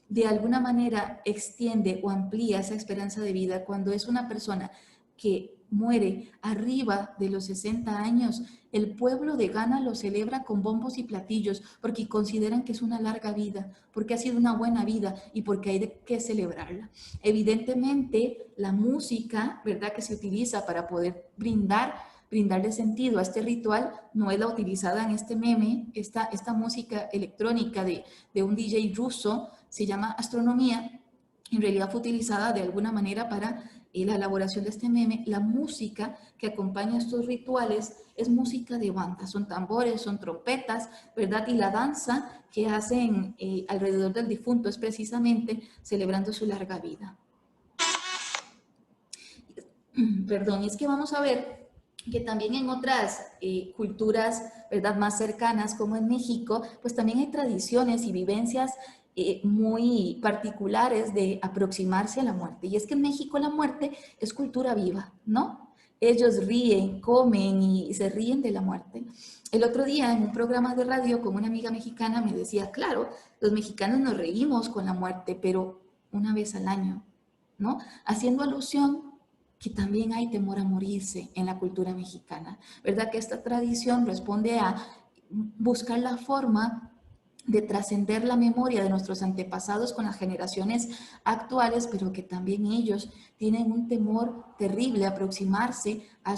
Speaker 1: de alguna manera extiende o amplía esa esperanza de vida, cuando es una persona que muere arriba de los 60 años, el pueblo de Ghana lo celebra con bombos y platillos porque consideran que es una larga vida, porque ha sido una buena vida y porque hay que celebrarla. Evidentemente, la música, ¿verdad?, que se utiliza para poder brindarle sentido a este ritual, no es la utilizada en este meme. Esta música electrónica de un DJ ruso se llama Astronomía. En realidad fue utilizada de alguna manera para la elaboración de este meme. La música que acompaña estos rituales es música de banda, son tambores, son trompetas, ¿verdad? Y la danza que hacen alrededor del difunto es precisamente celebrando su larga vida. Perdón, y es que vamos a ver que también en otras culturas, ¿verdad?, más cercanas, como en México, pues también hay tradiciones y vivencias muy particulares de aproximarse a la muerte. Y es que en México la muerte es cultura viva, ¿no? Ellos ríen, comen y se ríen de la muerte. El otro día en un programa de radio con una amiga mexicana me decía, claro, los mexicanos nos reímos con la muerte, pero una vez al año, ¿no? Haciendo alusión que también hay temor a morirse en la cultura mexicana, ¿verdad? Que esta tradición responde a buscar la forma de trascender la memoria de nuestros antepasados con las generaciones actuales, pero que también ellos tienen un temor terrible a aproximarse a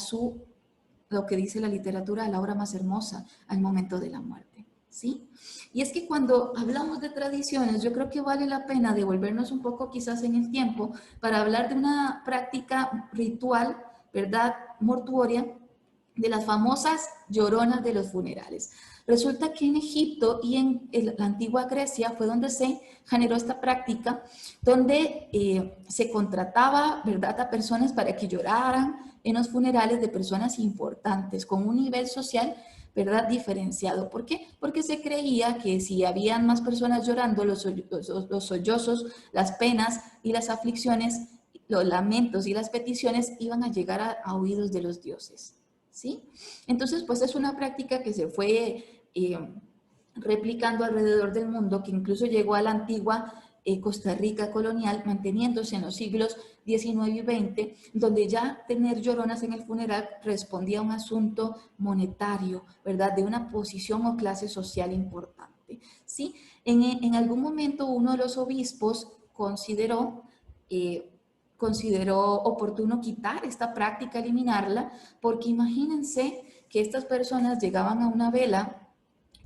Speaker 1: lo que dice la literatura, a la hora más hermosa, al momento de la muerte, ¿sí? Y es que cuando hablamos de tradiciones, yo creo que vale la pena devolvernos un poco quizás en el tiempo para hablar de una práctica ritual, ¿verdad?, mortuoria, de las famosas lloronas de los funerales. Resulta que en Egipto y en la antigua Grecia fue donde se generó esta práctica, donde se contrataba, ¿verdad?, a personas para que lloraran en los funerales de personas importantes, con un nivel social, ¿verdad?, diferenciado. ¿Por qué? Porque se creía que si habían más personas llorando, los sollozos, las penas y las aflicciones, los lamentos y las peticiones iban a llegar a oídos de los dioses, ¿sí? Entonces, pues es una práctica que se fue replicando alrededor del mundo, que incluso llegó a la antigua Costa Rica colonial, manteniéndose en los siglos XIX y XX, donde ya tener lloronas en el funeral respondía a un asunto monetario, ¿verdad?, de una posición o clase social importante, ¿sí? En algún momento uno de los obispos consideró oportuno quitar esta práctica, eliminarla, porque imagínense que estas personas llegaban a una vela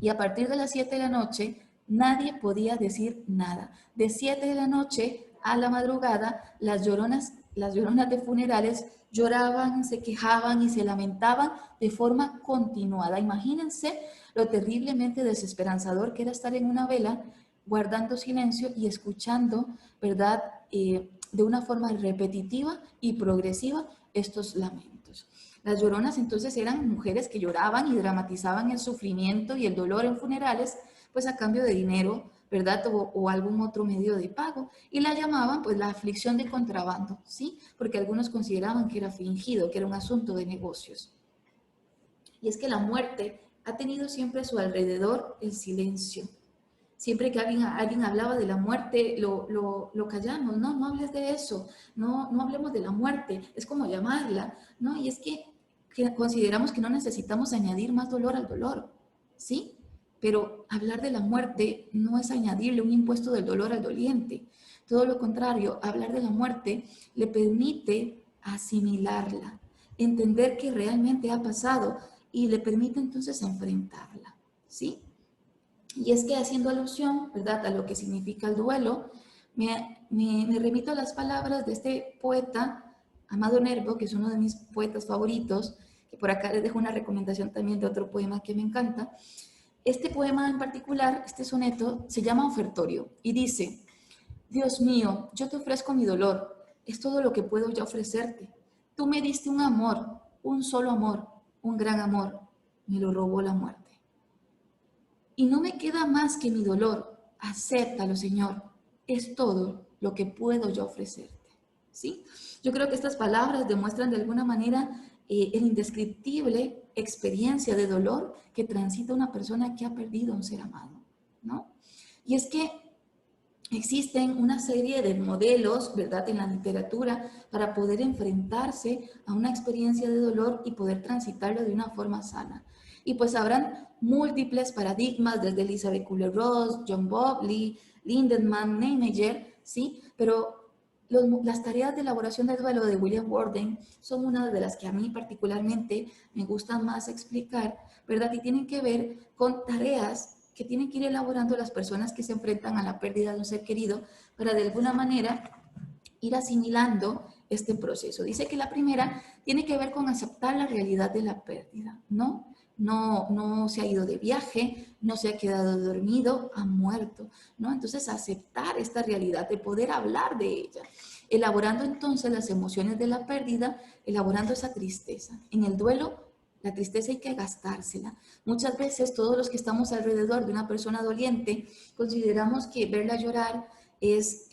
Speaker 1: y a partir de las 7 de la noche nadie podía decir nada. De 7 de la noche a la madrugada, las lloronas de funerales lloraban, se quejaban y se lamentaban de forma continuada. Imagínense lo terriblemente desesperanzador que era estar en una vela guardando silencio y escuchando, ¿verdad?, de una forma repetitiva y progresiva estos lamentos. Las lloronas entonces eran mujeres que lloraban y dramatizaban el sufrimiento y el dolor en funerales, pues a cambio de dinero, ¿verdad?, o algún otro medio de pago, y la llamaban pues la aflicción de contrabando, ¿sí? Porque algunos consideraban que era fingido, que era un asunto de negocios. Y es que la muerte ha tenido siempre a su alrededor el silencio. Siempre que alguien hablaba de la muerte, lo callamos, no, no hables de eso, no, no hablemos de la muerte, es como llamarla, ¿no? Y es que consideramos que no necesitamos añadir más dolor al dolor, ¿sí? Pero hablar de la muerte no es añadirle un impuesto del dolor al doliente. Todo lo contrario, hablar de la muerte le permite asimilarla, entender que realmente ha pasado y le permite entonces enfrentarla, ¿sí? Y es que haciendo alusión, ¿verdad?, a lo que significa el duelo, me remito a las palabras de este poeta, Amado Nervo, que es uno de mis poetas favoritos, que por acá les dejo una recomendación también de otro poema que me encanta. Este poema en particular, este soneto, se llama Ofertorio y dice: Dios mío, yo te ofrezco mi dolor, es todo lo que puedo ya ofrecerte. tú me diste un amor, un solo amor, un gran amor, me lo robó la muerte. Y no me queda más que mi dolor. Acéptalo, Señor. Es todo lo que puedo yo ofrecerte. ¿Sí? Yo creo que estas palabras demuestran de alguna manera el indescriptible experiencia de dolor que transita una persona que ha perdido a un ser amado, ¿no? Y es que existen una serie de modelos, ¿verdad?, en la literatura para poder enfrentarse a una experiencia de dolor y poder transitarlo de una forma sana. Y pues habrán múltiples paradigmas desde Elizabeth Kubler-Ross, John Bowlby, Lindemann, Neimeyer, ¿sí? Pero las tareas de elaboración del duelo de William Worden son una de las que a mí particularmente me gusta más explicar, ¿verdad? Y tienen que ver con tareas que tienen que ir elaborando las personas que se enfrentan a la pérdida de un ser querido para de alguna manera ir asimilando este proceso. Dice que la primera tiene que ver con aceptar la realidad de la pérdida, ¿no? No se ha ido de viaje, no se ha quedado dormido, ha muerto, ¿no? Entonces aceptar esta realidad, de poder hablar de ella, elaborando entonces las emociones de la pérdida, elaborando esa tristeza. En el duelo la tristeza hay que gastársela. Muchas veces todos los que estamos alrededor de una persona doliente consideramos que verla llorar es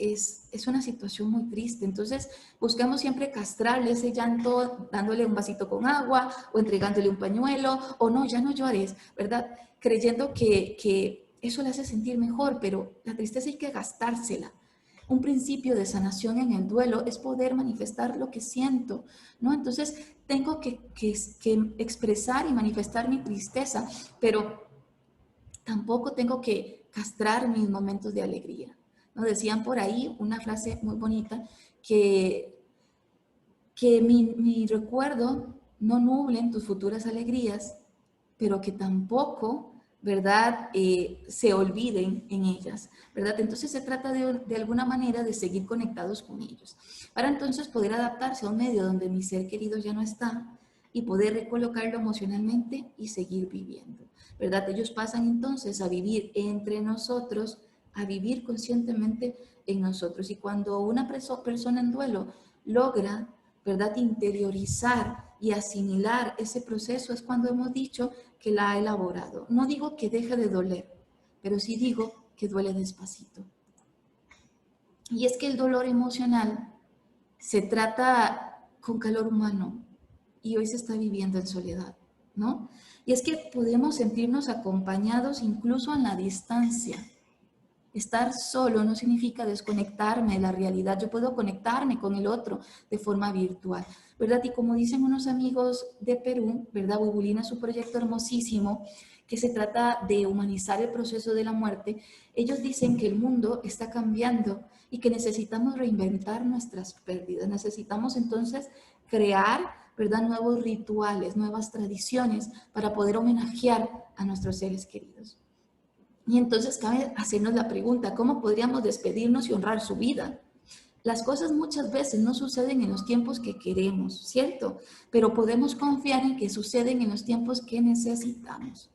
Speaker 1: una situación muy triste. Entonces buscamos siempre castrarle ese llanto dándole un vasito con agua o entregándole un pañuelo o no, ya no llores, ¿verdad? Creyendo que eso le hace sentir mejor, pero la tristeza hay que gastársela. Un principio de sanación en el duelo es poder manifestar lo que siento, ¿no? Entonces tengo que expresar y manifestar mi tristeza, pero tampoco tengo que castrar mis momentos de alegría. ¿No? Decían por ahí una frase muy bonita que mi recuerdo no nublen tus futuras alegrías, pero que tampoco, ¿verdad?, se olviden en ellas, ¿verdad? Entonces se trata de alguna manera de seguir conectados con ellos, para entonces poder adaptarse a un medio donde mi ser querido ya no está y poder recolocarlo emocionalmente y seguir viviendo, ¿verdad? Ellos pasan entonces a vivir entre nosotros, a vivir conscientemente en nosotros. Y cuando una persona en duelo logra, ¿verdad?, interiorizar y asimilar ese proceso, es cuando hemos dicho que la ha elaborado. No digo que deje de doler, pero sí digo que duele despacito. Y es que el dolor emocional se trata con calor humano y hoy se está viviendo en soledad, ¿no? Y es que podemos sentirnos acompañados incluso en la distancia. Estar solo no significa desconectarme de la realidad. Yo puedo conectarme con el otro de forma virtual, ¿verdad? Y como dicen unos amigos de Perú, ¿verdad? Bubulina es un proyecto hermosísimo que se trata de humanizar el proceso de la muerte. Ellos dicen que el mundo está cambiando y que necesitamos reinventar nuestras pérdidas. Necesitamos entonces crear, ¿verdad?, nuevos rituales, nuevas tradiciones para poder homenajear a nuestros seres queridos. Y entonces cabe hacernos la pregunta, ¿cómo podríamos despedirnos y honrar su vida? Las cosas muchas veces no suceden en los tiempos que queremos, ¿cierto? Pero podemos confiar en que suceden en los tiempos que necesitamos.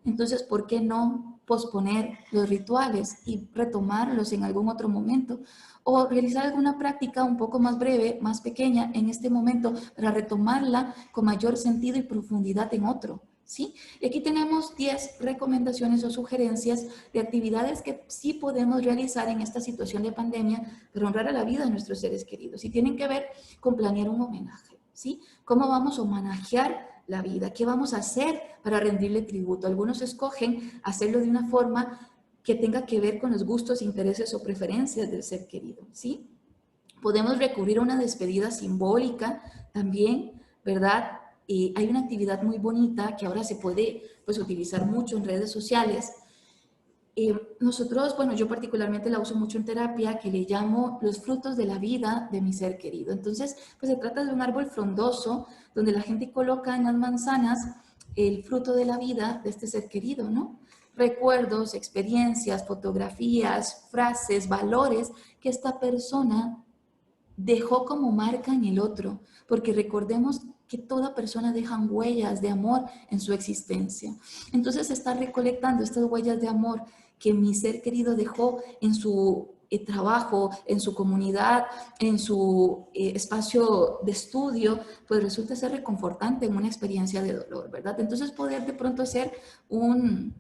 Speaker 1: Entonces, ¿por qué no posponer los rituales y retomarlos en algún otro momento? O realizar alguna práctica un poco más breve, más pequeña en este momento para retomarla con mayor sentido y profundidad en otro. ¿Sí? Y aquí tenemos 10 recomendaciones o sugerencias de actividades que sí podemos realizar en esta situación de pandemia para honrar a la vida de nuestros seres queridos. Y tienen que ver con planear un homenaje, ¿sí? ¿Cómo vamos a homenajear la vida? ¿Qué vamos a hacer para rendirle tributo? Algunos escogen hacerlo de una forma que tenga que ver con los gustos, intereses o preferencias del ser querido, ¿sí? Podemos recurrir a una despedida simbólica también, ¿verdad? Hay una actividad muy bonita que ahora se puede pues, utilizar mucho en redes sociales. Nosotros, bueno, yo particularmente la uso mucho en terapia, que le llamo los frutos de la vida de mi ser querido. Entonces, pues se trata de un árbol frondoso donde la gente coloca en las manzanas el fruto de la vida de este ser querido, ¿no? Recuerdos, experiencias, fotografías, frases, valores que esta persona dejó como marca en el otro, porque recordemos que toda persona deja huellas de amor en su existencia. Entonces está recolectando estas huellas de amor que mi ser querido dejó en su trabajo, en su comunidad, en su espacio de estudio, pues resulta ser reconfortante en una experiencia de dolor, ¿verdad? Entonces poder de pronto hacer un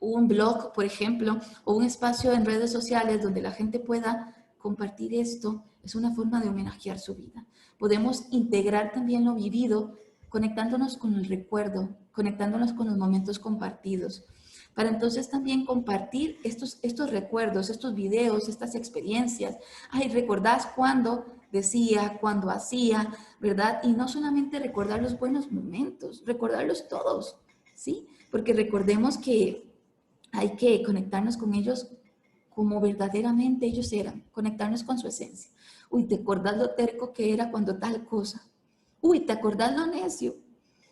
Speaker 1: blog, por ejemplo, o un espacio en redes sociales donde la gente pueda compartir esto, es una forma de homenajear su vida. Podemos integrar también lo vivido, conectándonos con el recuerdo, conectándonos con los momentos compartidos, para entonces también compartir estos recuerdos, estos videos, estas experiencias. Ay, ¿recordás cuando decía, cuando hacía, verdad? Y no solamente recordar los buenos momentos, recordarlos todos, ¿sí? Porque recordemos que hay que conectarnos con ellos como verdaderamente ellos eran, conectarnos con su esencia. Uy, ¿te acordás lo terco que era cuando tal cosa? Uy, ¿te acordás lo necio?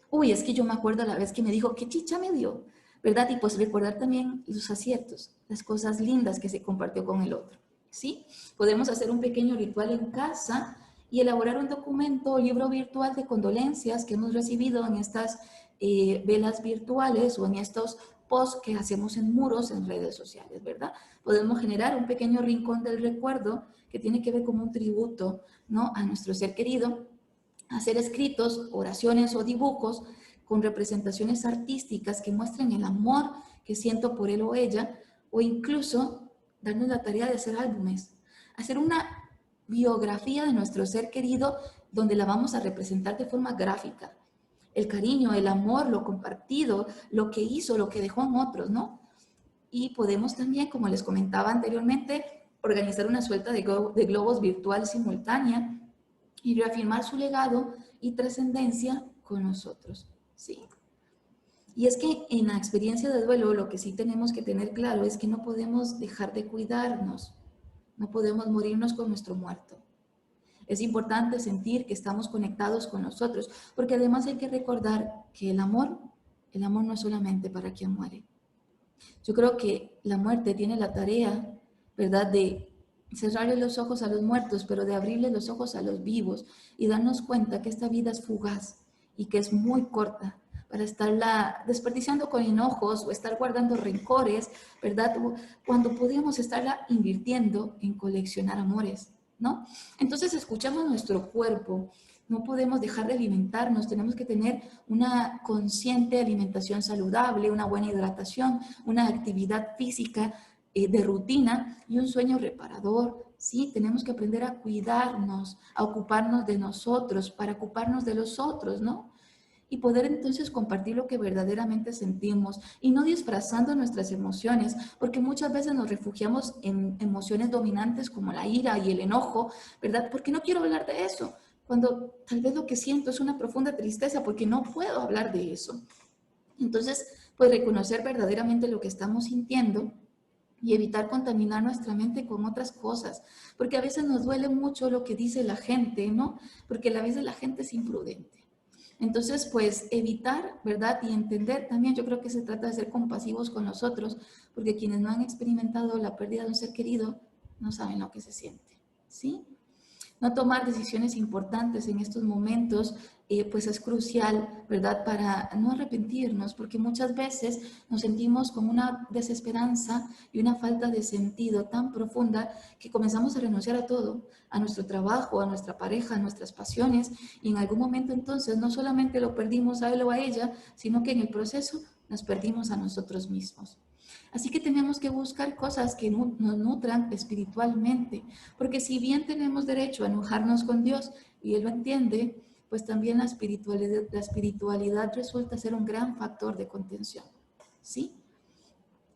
Speaker 1: Uy, es que yo me acuerdo la vez que me dijo, qué chicha me dio, ¿verdad? Y pues recordar también los aciertos, las cosas lindas que se compartió con el otro, ¿sí? Podemos hacer un pequeño ritual en casa y elaborar un documento o libro virtual de condolencias que hemos recibido en estas velas virtuales o en estos posts que hacemos en muros en redes sociales, ¿verdad? Podemos generar un pequeño rincón del recuerdo que tiene que ver como un tributo, ¿no? A nuestro ser querido, hacer escritos, oraciones o dibujos con representaciones artísticas que muestren el amor que siento por él o ella, o incluso darnos la tarea de hacer álbumes, hacer una biografía de nuestro ser querido donde la vamos a representar de forma gráfica. El cariño, el amor, lo compartido, lo que hizo, lo que dejó en otros, ¿no? Y podemos también, como les comentaba anteriormente, organizar una suelta de globos virtual simultánea y reafirmar su legado y trascendencia con nosotros. ¿Sí? Y es que en la experiencia de duelo lo que sí tenemos que tener claro es que no podemos dejar de cuidarnos, no podemos morirnos con nuestro muerto. Es importante sentir que estamos conectados con nosotros, porque además hay que recordar que el amor no es solamente para quien muere. Yo creo que la muerte tiene la tarea, ¿verdad?, de cerrarle los ojos a los muertos, pero de abrirle los ojos a los vivos y darnos cuenta que esta vida es fugaz y que es muy corta para estarla desperdiciando con enojos o estar guardando rencores, ¿verdad? Cuando podríamos estarla invirtiendo en coleccionar amores, ¿no? Entonces escuchamos nuestro cuerpo, no podemos dejar de alimentarnos, tenemos que tener una consciente alimentación saludable, una buena hidratación, una actividad física de rutina y un sueño reparador. Sí, tenemos que aprender a cuidarnos, a ocuparnos de nosotros, para ocuparnos de los otros, ¿no? Y poder entonces compartir lo que verdaderamente sentimos y no disfrazando nuestras emociones, porque muchas veces nos refugiamos en emociones dominantes como la ira y el enojo, ¿verdad? Porque no quiero hablar de eso, cuando tal vez lo que siento es una profunda tristeza porque no puedo hablar de eso. Entonces, pues reconocer verdaderamente lo que estamos sintiendo y evitar contaminar nuestra mente con otras cosas, porque a veces nos duele mucho lo que dice la gente, ¿no? Porque a veces la gente es imprudente. Entonces, pues evitar, ¿verdad? Y entender también, yo creo que se trata de ser compasivos con nosotros, porque quienes no han experimentado la pérdida de un ser querido no saben lo que se siente, ¿sí? No tomar decisiones importantes en estos momentos, pues es crucial, ¿verdad? Para no arrepentirnos, porque muchas veces nos sentimos con una desesperanza y una falta de sentido tan profunda que comenzamos a renunciar a todo, a nuestro trabajo, a nuestra pareja, a nuestras pasiones, y en algún momento entonces no solamente lo perdimos a él o a ella, sino que en el proceso nos perdimos a nosotros mismos. Así que tenemos que buscar cosas que nos nutran espiritualmente, porque si bien tenemos derecho a enojarnos con Dios y Él lo entiende, pues también la espiritualidad resulta ser un gran factor de contención, ¿sí?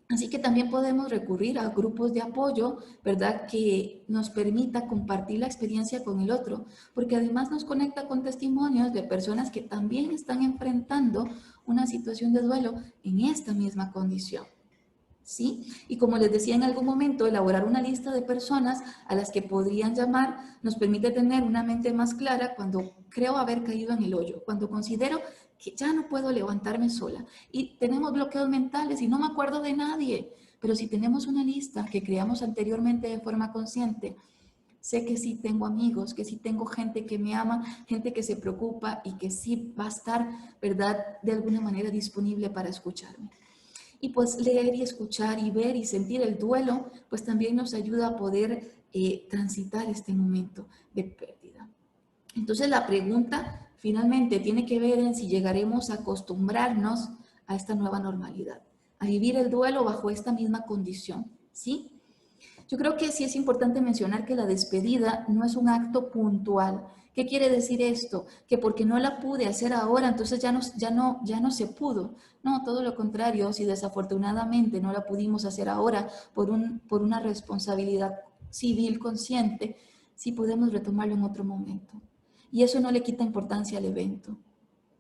Speaker 1: Así que también podemos recurrir a grupos de apoyo, ¿verdad? Que nos permita compartir la experiencia con el otro, porque además nos conecta con testimonios de personas que también están enfrentando una situación de duelo en esta misma condición. ¿Sí? Y como les decía en algún momento, elaborar una lista de personas a las que podrían llamar nos permite tener una mente más clara cuando creo haber caído en el hoyo, cuando considero que ya no puedo levantarme sola y tenemos bloqueos mentales y no me acuerdo de nadie, pero si tenemos una lista que creamos anteriormente de forma consciente, sé que sí tengo amigos, que sí tengo gente que me ama, gente que se preocupa y que sí va a estar, ¿verdad?, de alguna manera disponible para escucharme. Y pues leer y escuchar y ver y sentir el duelo, pues también nos ayuda a poder transitar este momento de pérdida. Entonces la pregunta finalmente tiene que ver en si llegaremos a acostumbrarnos a esta nueva normalidad, a vivir el duelo bajo esta misma condición, ¿sí? Yo creo que sí es importante mencionar que la despedida no es un acto puntual. ¿Qué quiere decir esto? Que porque no la pude hacer ahora, entonces ya no se pudo. No, todo lo contrario, si desafortunadamente no la pudimos hacer ahora por una responsabilidad civil consciente, sí podemos retomarlo en otro momento. Y eso no le quita importancia al evento.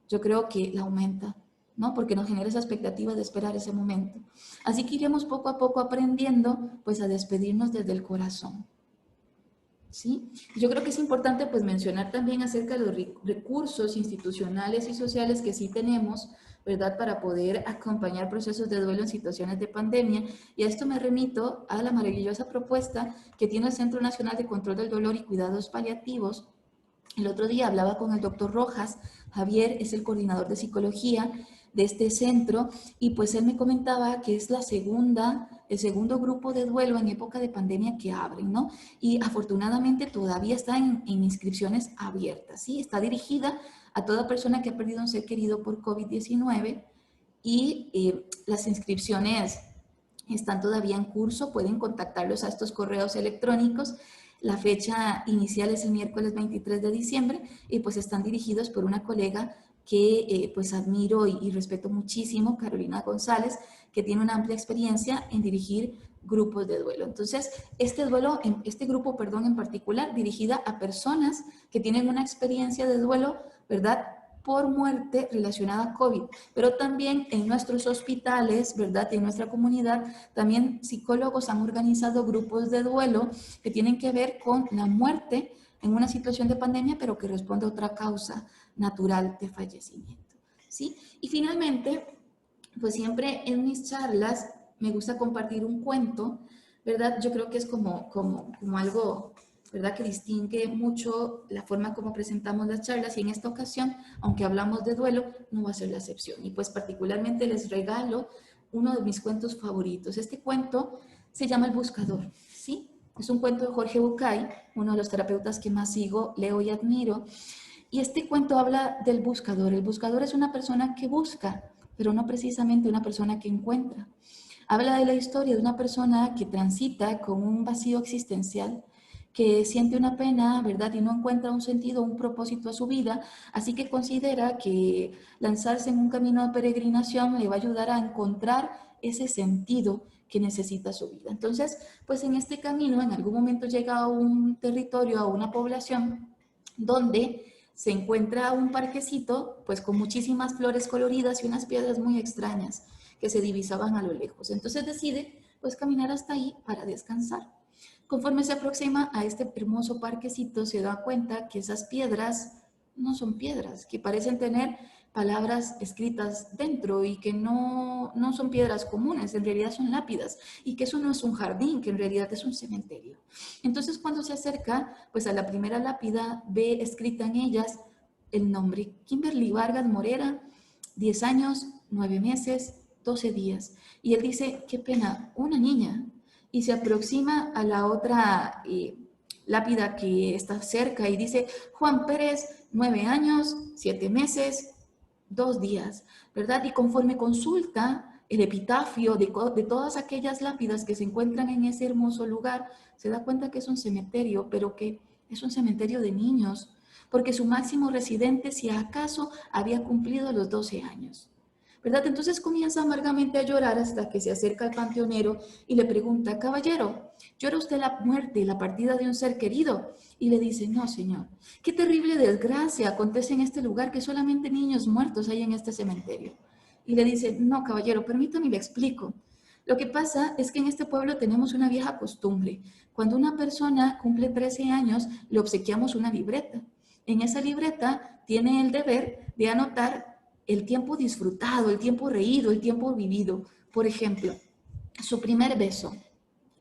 Speaker 1: Yo creo que la aumenta, ¿no? Porque nos genera esa expectativa de esperar ese momento. Así que iremos poco a poco aprendiendo, pues, a despedirnos desde el corazón, ¿sí? Yo creo que es importante, pues, mencionar también acerca de los recursos institucionales y sociales que sí tenemos, ¿verdad? Para poder acompañar procesos de duelo en situaciones de pandemia. Y a esto me remito a la maravillosa propuesta que tiene el Centro Nacional de Control del Dolor y Cuidados Paliativos. El otro día hablaba con el doctor Rojas, Javier es el coordinador de psicología de este centro, y pues él me comentaba que es el segundo grupo de duelo en época de pandemia que abren, ¿no? Y afortunadamente todavía está en inscripciones abiertas, ¿sí? Está dirigida a toda persona que ha perdido un ser querido por COVID-19 y las inscripciones están todavía en curso, pueden contactarlos a estos correos electrónicos. La fecha inicial es el miércoles 23 de diciembre y pues están dirigidos por una colega que pues admiro y respeto muchísimo, Carolina González, que tiene una amplia experiencia en dirigir grupos de duelo. Entonces, este grupo, perdón, en particular, dirigida a personas que tienen una experiencia de duelo, ¿verdad?, por muerte relacionada a COVID, pero también en nuestros hospitales, ¿verdad? En nuestra comunidad, también psicólogos han organizado grupos de duelo que tienen que ver con la muerte en una situación de pandemia, pero que responde a otra causa natural de fallecimiento, ¿sí? Y finalmente, pues siempre en mis charlas me gusta compartir un cuento, ¿verdad? Yo creo que es como algo, ¿verdad?, que distingue mucho la forma como presentamos las charlas, y en esta ocasión, aunque hablamos de duelo, no va a ser la excepción. Y pues particularmente les regalo uno de mis cuentos favoritos. Este cuento se llama El Buscador, ¿sí? Es un cuento de Jorge Bucay, uno de los terapeutas que más sigo, leo y admiro. Y este cuento habla del buscador. El buscador es una persona que busca, pero no precisamente una persona que encuentra. Habla de la historia de una persona que transita con un vacío existencial, que siente una pena, ¿verdad? Y no encuentra un sentido, un propósito a su vida, así que considera que lanzarse en un camino de peregrinación le va a ayudar a encontrar ese sentido que necesita su vida. Entonces, pues en este camino, en algún momento llega a un territorio, a una población, donde se encuentra un parquecito, pues con muchísimas flores coloridas y unas piedras muy extrañas que se divisaban a lo lejos. Entonces decide pues caminar hasta ahí para descansar. Conforme se aproxima a este hermoso parquecito, se da cuenta que esas piedras no son piedras, que parecen tener palabras escritas dentro y que no son piedras comunes, en realidad son lápidas, y que eso no es un jardín, que en realidad es un cementerio. Entonces cuando se acerca pues a la primera lápida, ve escrita en ellas el nombre: Kimberly Vargas Morera, 10 años, 9 meses, 12 días. Y él dice, qué pena, una niña. Y se aproxima a la otra lápida que está cerca y dice, Juan Pérez, 9 años, 7 meses, 2 días, ¿verdad? Y conforme consulta el epitafio de todas aquellas lápidas que se encuentran en ese hermoso lugar, se da cuenta que es un cementerio, pero que es un cementerio de niños, porque su máximo residente, si acaso, había cumplido los 12 años. ¿Verdad? Entonces comienza amargamente a llorar hasta que se acerca al panteonero y le pregunta, caballero, ¿llora usted la muerte y la partida de un ser querido? Y le dice, no, señor, qué terrible desgracia acontece en este lugar, que solamente niños muertos hay en este cementerio. Y le dice, no, caballero, permítame y le explico. Lo que pasa es que en este pueblo tenemos una vieja costumbre. Cuando una persona cumple 13 años, le obsequiamos una libreta. En esa libreta tiene el deber de anotar el tiempo disfrutado, el tiempo reído, el tiempo vivido. Por ejemplo, su primer beso,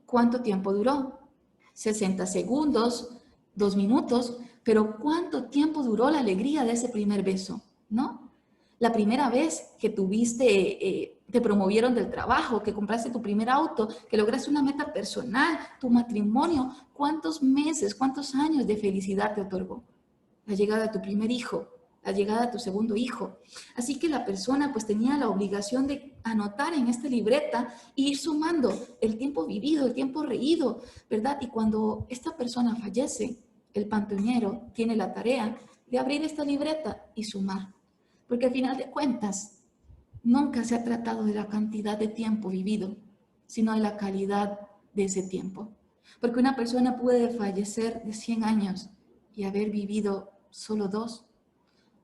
Speaker 1: ¿cuánto tiempo duró? 60 segundos, 2 minutos, pero ¿cuánto tiempo duró la alegría de ese primer beso? ¿No? La primera vez que tuviste te promovieron del trabajo, que compraste tu primer auto, que lograste una meta personal, tu matrimonio. ¿Cuántos meses, cuántos años de felicidad te otorgó? La llegada de tu primer hijo, la llegada de tu segundo hijo. Así que la persona pues tenía la obligación de anotar en esta libreta e ir sumando el tiempo vivido, el tiempo reído, ¿verdad? Y cuando esta persona fallece, el panteonero tiene la tarea de abrir esta libreta y sumar. Porque al final de cuentas, nunca se ha tratado de la cantidad de tiempo vivido, sino de la calidad de ese tiempo. Porque una persona puede fallecer de 100 años y haber vivido solo 2,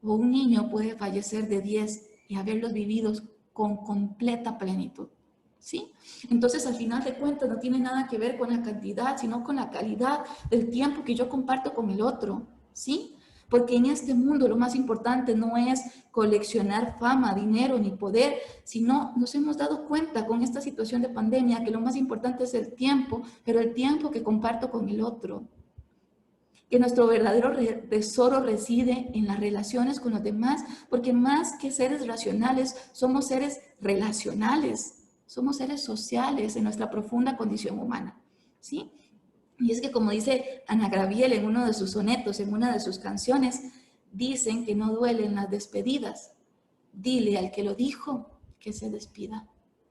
Speaker 1: o un niño puede fallecer de 10 y haberlos vivido con completa plenitud. ¿Sí? Entonces, al final de cuentas, no tiene nada que ver con la cantidad, sino con la calidad del tiempo que yo comparto con el otro. ¿Sí? Porque en este mundo lo más importante no es coleccionar fama, dinero ni poder, sino nos hemos dado cuenta con esta situación de pandemia que lo más importante es el tiempo, pero el tiempo que comparto con el otro. Que nuestro verdadero tesoro reside en las relaciones con los demás, porque más que seres racionales, somos seres relacionales, somos seres sociales en nuestra profunda condición humana, ¿sí? Y es que como dice Ana Gabriel en uno de sus sonetos, en una de sus canciones, dicen que no duelen las despedidas. Dile al que lo dijo que se despida,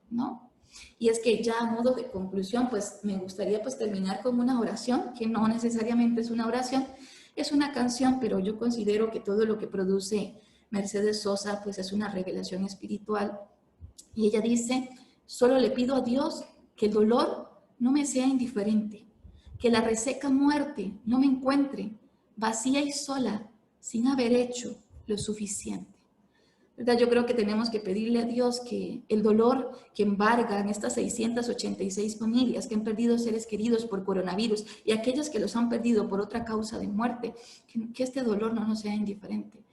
Speaker 1: ¿no? Y es que ya a modo de conclusión, pues me gustaría pues terminar con una oración, que no necesariamente es una oración, es una canción, pero yo considero que todo lo que produce Mercedes Sosa pues es una revelación espiritual. Y ella dice, solo le pido a Dios que el dolor no me sea indiferente, que la reseca muerte no me encuentre vacía y sola, sin haber hecho lo suficiente. ¿Verdad? Yo creo que tenemos que pedirle a Dios que el dolor que embarga en estas 686 familias que han perdido seres queridos por coronavirus y aquellas que los han perdido por otra causa de muerte, que este dolor no nos sea indiferente,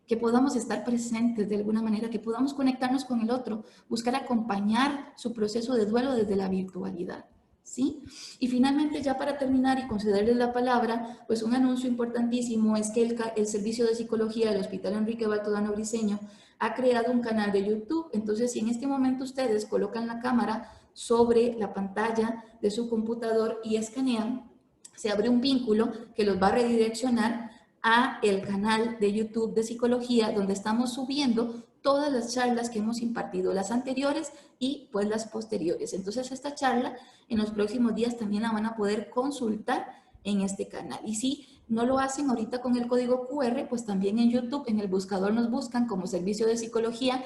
Speaker 1: que podamos estar presentes de alguna manera, que podamos conectarnos con el otro, buscar acompañar su proceso de duelo desde la virtualidad. ¿Sí? Y finalmente, ya para terminar y concederles la palabra, pues un anuncio importantísimo es que el Servicio de Psicología del Hospital Enrique Baltodano Briceño ha creado un canal de YouTube. Entonces, si en este momento ustedes colocan la cámara sobre la pantalla de su computador y escanean, se abre un vínculo que los va a redireccionar a el canal de YouTube de psicología, donde estamos subiendo todas las charlas que hemos impartido, las anteriores y pues las posteriores. Entonces esta charla en los próximos días también la van a poder consultar en este canal. Y si no lo hacen ahorita con el código QR, pues también en YouTube, en el buscador nos buscan como Servicio de Psicología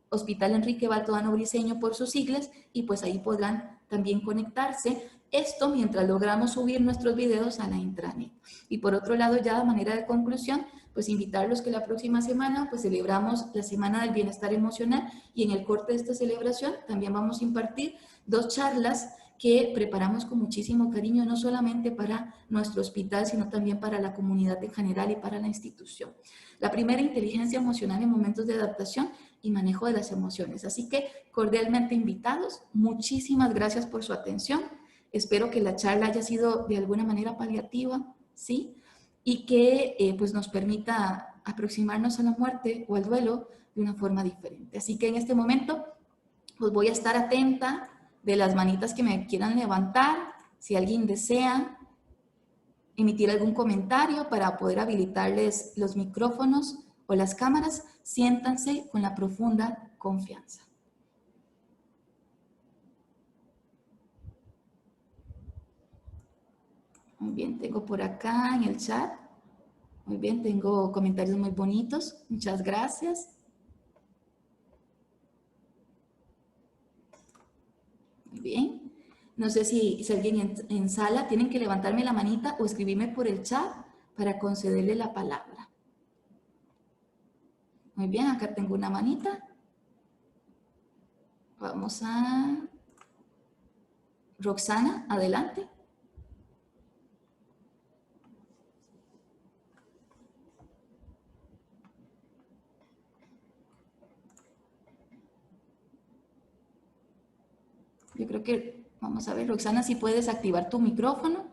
Speaker 1: Hospital Enrique Baltodano Briceño por sus siglas, y pues ahí podrán también conectarse. Esto mientras logramos subir nuestros videos a la intranet. Y por otro lado, ya de manera de conclusión, pues invitarlos que la próxima semana pues celebramos la Semana del Bienestar Emocional, y en el corte de esta celebración también vamos a impartir 2 charlas que preparamos con muchísimo cariño, no solamente para nuestro hospital, sino también para la comunidad en general y para la institución. La primera, inteligencia emocional en momentos de adaptación y manejo de las emociones. Así que cordialmente invitados, muchísimas gracias por su atención. Espero que la charla haya sido de alguna manera paliativa, ¿sí? Y que pues nos permita aproximarnos a la muerte o al duelo de una forma diferente. Así que en este momento pues voy a estar atenta de las manitas que me quieran levantar, si alguien desea emitir algún comentario para poder habilitarles los micrófonos o las cámaras, siéntanse con la profunda confianza. Muy bien, tengo por acá en el chat, muy bien, tengo comentarios muy bonitos, muchas gracias. Muy bien, no sé si alguien en sala tienen que levantarme la manita o escribirme por el chat para concederle la palabra. Muy bien, acá tengo una manita. Vamos a... Roxana, adelante. Yo creo que, vamos a ver, Roxana, si puedes activar tu micrófono.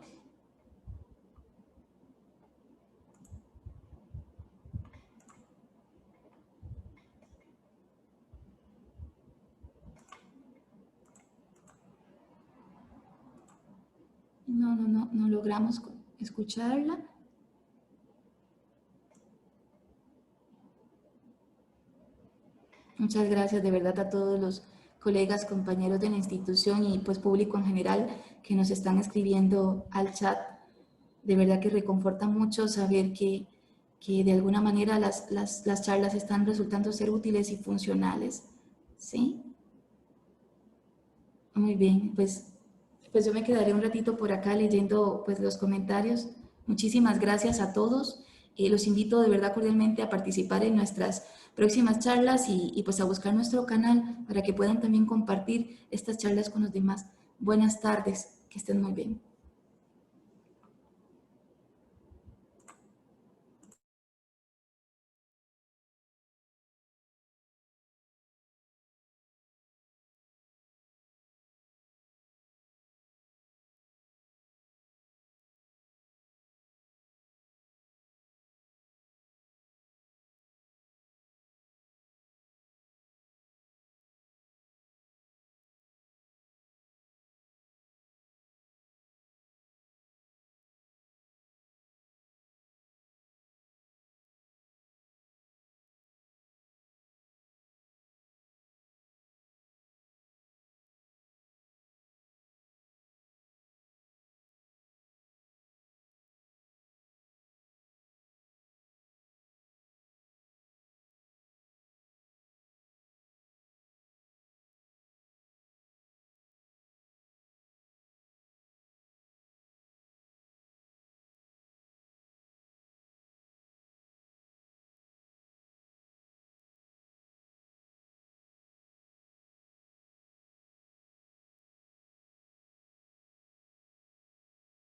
Speaker 1: No logramos escucharla. Muchas gracias de verdad a todos los colegas, compañeros de la institución y pues público en general que nos están escribiendo al chat. De verdad que reconforta mucho saber que de alguna manera las charlas están resultando ser útiles y funcionales. ¿Sí? Muy bien, pues yo me quedaré un ratito por acá leyendo pues los comentarios. Muchísimas gracias a todos. Los invito de verdad cordialmente a participar en nuestras próximas charlas y pues a buscar nuestro canal para que puedan también compartir estas charlas con los demás. Buenas tardes, que estén muy bien.